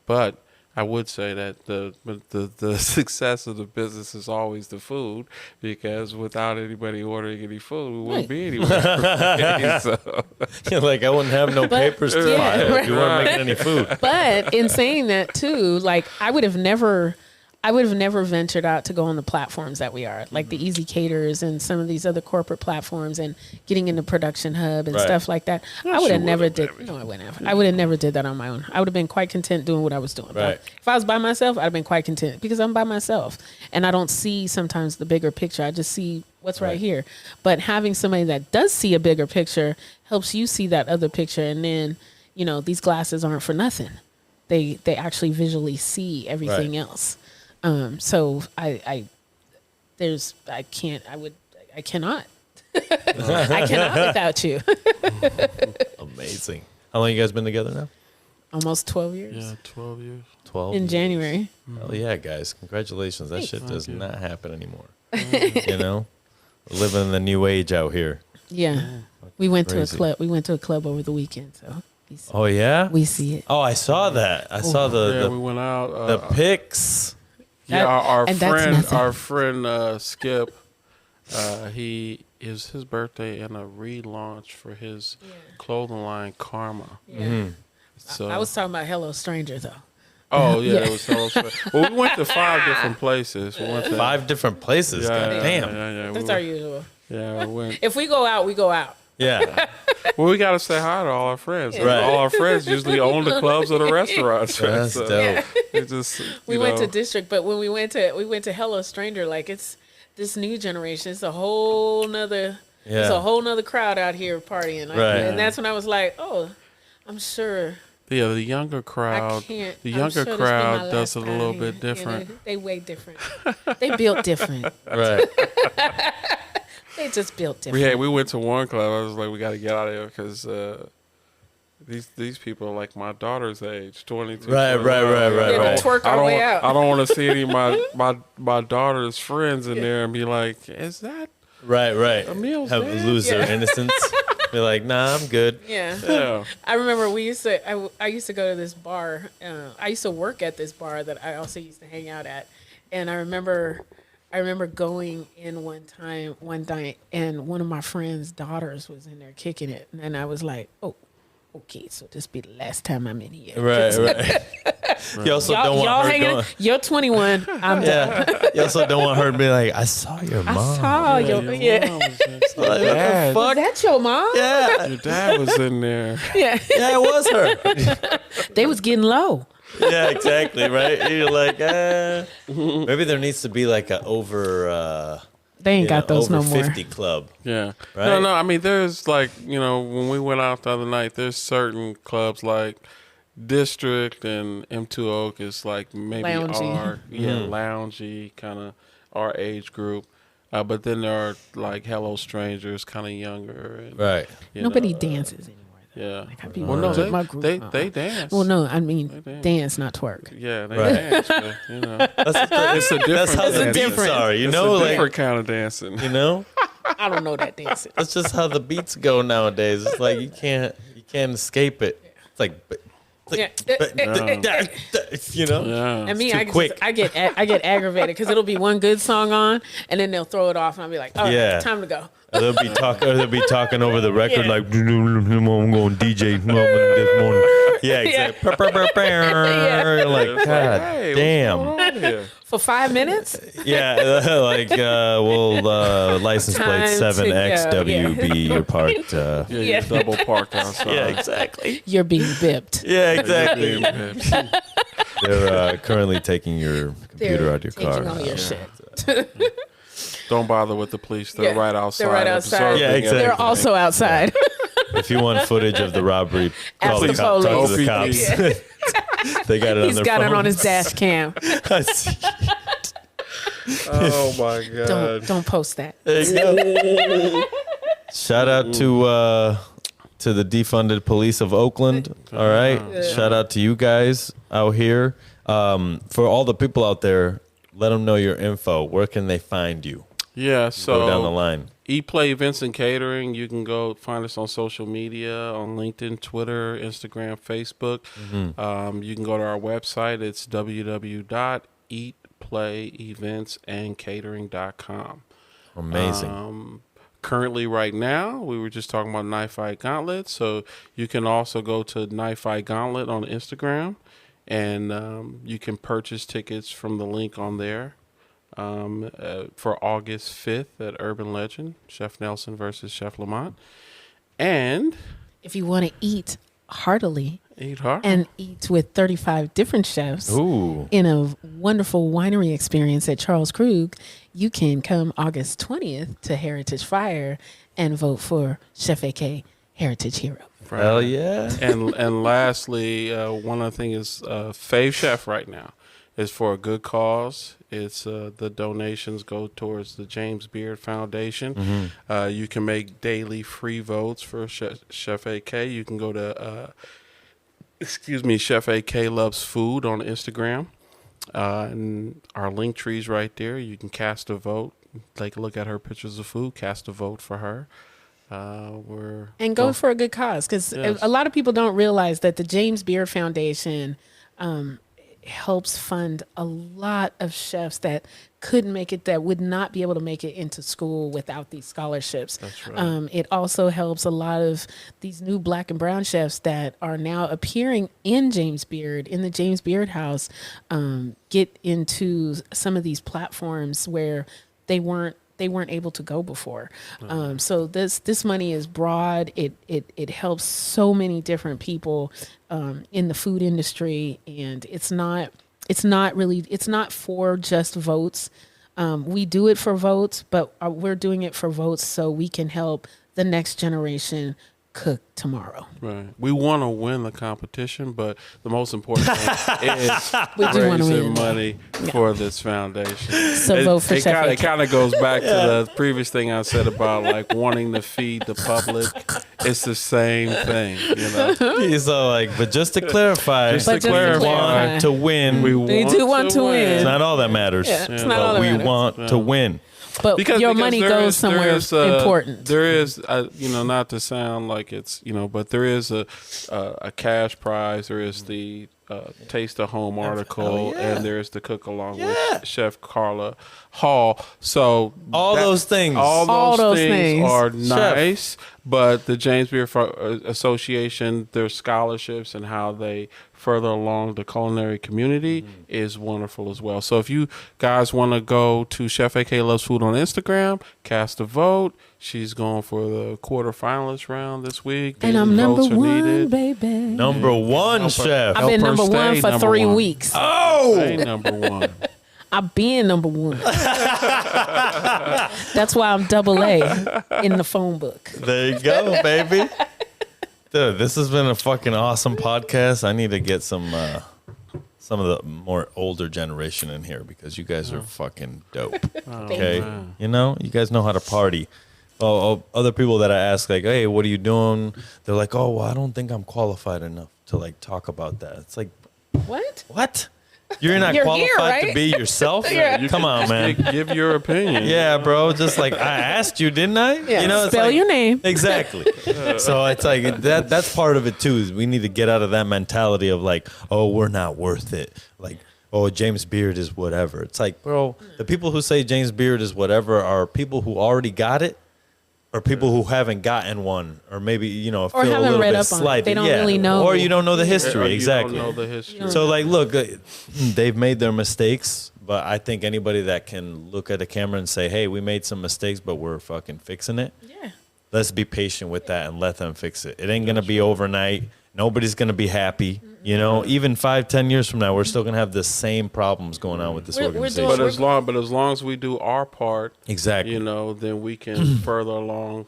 but I would say that the success of the business is always the food, because without anybody ordering any food, we wouldn't be anywhere. So. You're like, I wouldn't have no papers to file if you weren't making any food. But in saying that too, like I would have never ventured out to go on the platforms that we are, like the Easy Caterers and some of these other corporate platforms, and getting into Production Hub and Right. stuff like that. I would have never did. No, I wouldn't have. I would have never did that on my own. I would have been quite content doing what I was doing. Right. But if I was by myself, I'd have been quite content, because I'm by myself and I don't see sometimes the bigger picture. I just see what's right here. But having somebody that does see a bigger picture helps you see that other picture, and then these glasses aren't for nothing. They actually visually see everything Right. else. So I cannot without you. Amazing. How long you guys been together now? Almost 12 years. Yeah, 12 years. 12. In January. Hell yeah, guys! Congratulations. That Thanks. shit does not happen anymore. We're living in the new age out here. Yeah. We went to a Crazy. club. We went to a club over the weekend, so Oh yeah. we see it. Oh, I saw that. I saw Yeah, we the went out. the pics. Yeah, our and that's friend, nothing. Skip, he is his birthday and a relaunch for his clothing line, Karma. Yeah. So, I was talking about Hello Stranger though. oh yeah, Yeah. it was so. Well, we went to 5 different places. We went to 5 different places. Yeah, God damn. Yeah, That's our usual. Yeah, we went. If we go out, we go out. Yeah. Well, we got to say hi to all our friends. Right. All our friends usually own the clubs or the restaurants. Right? That's So dope. it just, We went to District, but when we went to Hello Stranger, like it's this new generation. It's a whole nother. Yeah. It's a whole nother crowd out here partying. Right. And that's when I was like, oh, I'm sure. Yeah, the younger crowd. I can't. The I'm younger sure this be my crowd last does it a time little here. bit different. They way different. They built different. Right. They just built different. We went to one club. I was like, we got to get out of here because these people are like my daughter's age, 22. Right. Yeah, we'll twerk our way out. I don't want to see any of my daughter's friends in there and be like, is that? Right. Emil's Have dad? lose their Yeah. innocence. Be like, nah, I'm good. Yeah. Yeah. I remember I used to go to this bar. I used to work at this bar that I also used to hang out at. And I remember going in one night, and one of my friend's daughters was in there kicking it. And I was like, oh, okay, so this be the last time I'm in here. Right. You also don't want her hanging. going. You're 21. I'm done. Yeah. You also don't want her to be like, I saw your mom. I saw your Your yeah. mom was in- Like, what the Dad. Is fuck? that your mom? Yeah. Your dad was in there. Yeah. Yeah, it was her. They was getting low. Yeah, exactly. Right. You're like, maybe there needs to be like a over. They ain't got those over no more. 50 club. Yeah. Right? No. I mean, there's like, when we went out the other night, there's certain clubs like District and M2 Oak is like maybe Loungy. loungy, kind of our age group. But then there are like Hello Strangers, kind of younger. And, Right. Nobody dances anymore. Yeah. I be Well, no, with my group. they dance. Well, no, I mean dance. dance, not twerk. Yeah, they Right. dance. But, it's a different. That's how the dance. beats are, you It's know? a Like, different kind of dancing. you know? I don't know that dancing. That's just how the beats go nowadays. It's like you can't escape it. It's like Yeah. You know? Yeah. And me, too quick. I get aggravated because it'll be one good song on, and then they'll throw it off, and I'll be like, "All right, Yeah. time to go." They'll be talking over the record Yeah. like, I'm going DJ this morning. Yeah, exactly. Yeah. Like, God Hey, damn. what's going on here? For 5 minutes. Yeah, like, license plate Time to go, 7XWB, you're parked. Yeah, Yeah. you're double parked outside. Yeah, exactly. You're being bipped. Yeah, exactly. Yeah. They're currently taking your computer out of your car. Taking all your Yeah. shit. Don't bother with the police. They're Yeah. right outside. They're right outside. Yeah, exactly. They're also outside. If you want footage of the robbery, call Ask the the talk to police. the cops. They got it on He's their got phone. it on his dash cam. I see. Oh my God. Don't post that. There you go. Shout out to the defunded police of Oakland. All right. Shout out to you guys out here. For all the people out there, let them know your info. Where can they find you? Yeah, so Go down the line. EPEC Events and Catering. You can go find us on social media, on LinkedIn, Twitter, Instagram, Facebook. You can go to our website. It's www.eatplayeventsandcatering.com. Amazing. Currently, right now, we were just talking about Knife Fight Gauntlet. So you can also go to Knife Fight Gauntlet on Instagram, and you can purchase tickets from the link on there. For August 5th at Urban Legend, Chef Nelson versus Chef Lamont. And If you want to eat heartily eat hard. and eat with 35 different chefs Ooh. in a wonderful winery experience at Charles Krug, you can come August 20th to Heritage Fire and vote for Chef AK Heritage Hero. Hell yeah. And lastly, one other thing is Fave Chef right now is for a good cause. It's the donations go towards the James Beard Foundation. You can make daily free votes for Chef AK. You can go to Chef AK Loves Food on Instagram. And our link tree's right there. You can cast a vote. Take a look at her pictures of food. Cast a vote for her. And go for a good cause, because Yes. a lot of people don't realize that the James Beard Foundation helps fund a lot of chefs that couldn't make it, that would not be able to make it into school without these scholarships. That's right. It also helps a lot of these new Black and brown chefs that are now appearing in James Beard, in the James Beard House, get into some of these platforms where they weren't able to go before. So this money is broad. It helps so many different people in the food industry, and it's not for just votes. We do it for votes, but we're doing it for votes so we can help the next generation cook tomorrow. Right. We want to win the competition, but the most important thing is We do wanna raising win. money for this foundation. So vote for Chef It AK. kind of goes back to the previous thing I said about like wanting to feed the public. It's the same thing, you know. He's all like, but just to clarify, Just to But just to clarify. want to win. They do want to win. It's not all that matters. Yeah, it's Yeah. not all But that we matters. want to win. But your money there goes is- there somewhere is, important. There is, not to sound like it's, but there is a cash prize. There is the Taste of Home article, and there's the Cook Along with Chef Carla Hall. So All those things. all those things are Chef. nice, but the James Beard Association, their scholarships and how they further along the culinary community is wonderful as well. So if you guys want to go to Chef AK Loves Food on Instagram, cast a vote. She's going for the quarterfinalist round this week. And Daily I'm number votes are one, needed. baby. Number one, chef. I've been Help her number one stay for number 3 one. weeks. Oh, Hey, number one. I've been number one. That's why I'm double A in the phone book. there you go, baby. Dude, this has been a fucking awesome podcast. I need to get some of the more older generation in here because you guys are fucking dope. Okay, man. you guys know how to party. Oh, other people that I ask, like, hey, what are you doing? They're like, oh, well, I don't think I'm qualified enough to like talk about that. It's like, What? what? You're not You're qualified here, right? to be yourself. Yeah. Come on, man. Give your opinion. Yeah, bro. Just like I asked you, didn't I? Yeah. You know, it's Spell like, your name. Exactly. So it's like that's part of it too. Is we need to get out of that mentality of like, oh, we're not worth it. Like, oh, James Beard is whatever. It's like, bro, the people who say James Beard is whatever are people who already got it, or people who haven't gotten one, or maybe feel a haven't little read bit up on it. slighted. They don't really know. or you don't know the Or history. you Exactly. don't know the history. So like, look, they've made their mistakes, but I think anybody that can look at the camera and say, "Hey, we made some mistakes, but we're fucking fixing it." Yeah. Let's be patient with that and let them fix it. It ain't gonna be overnight. Nobody's gonna be happy. Even 5-10 years from now, we're still gonna have the same problems going on with this We're organization. doing- But as long as we do our part, Exactly. then we can further along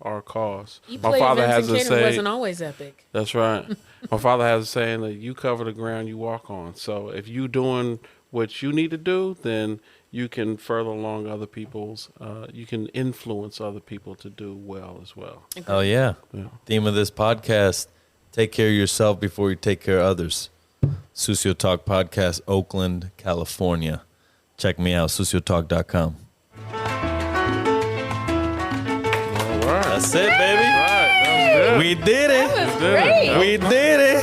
our cause. E-play events and catering wasn't always epic. That's right. My father has a saying that you cover the ground you walk on. So if you doing what you need to do, then you can further along other people's. You can influence other people to do well as well. Oh yeah. Yeah. Theme of this podcast: take care of yourself before you take care of others. Sucio Talk Podcast, Oakland, California. Check me out, suciotalk.com. All right. That's it, baby. All right. That was good. We did it. That was great. We did it.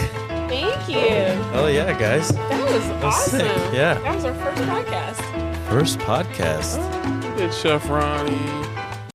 Thank you. Oh yeah, guys. That was awesome. sick. Yeah. That was our first podcast. First podcast. Good, Chef Ronnie.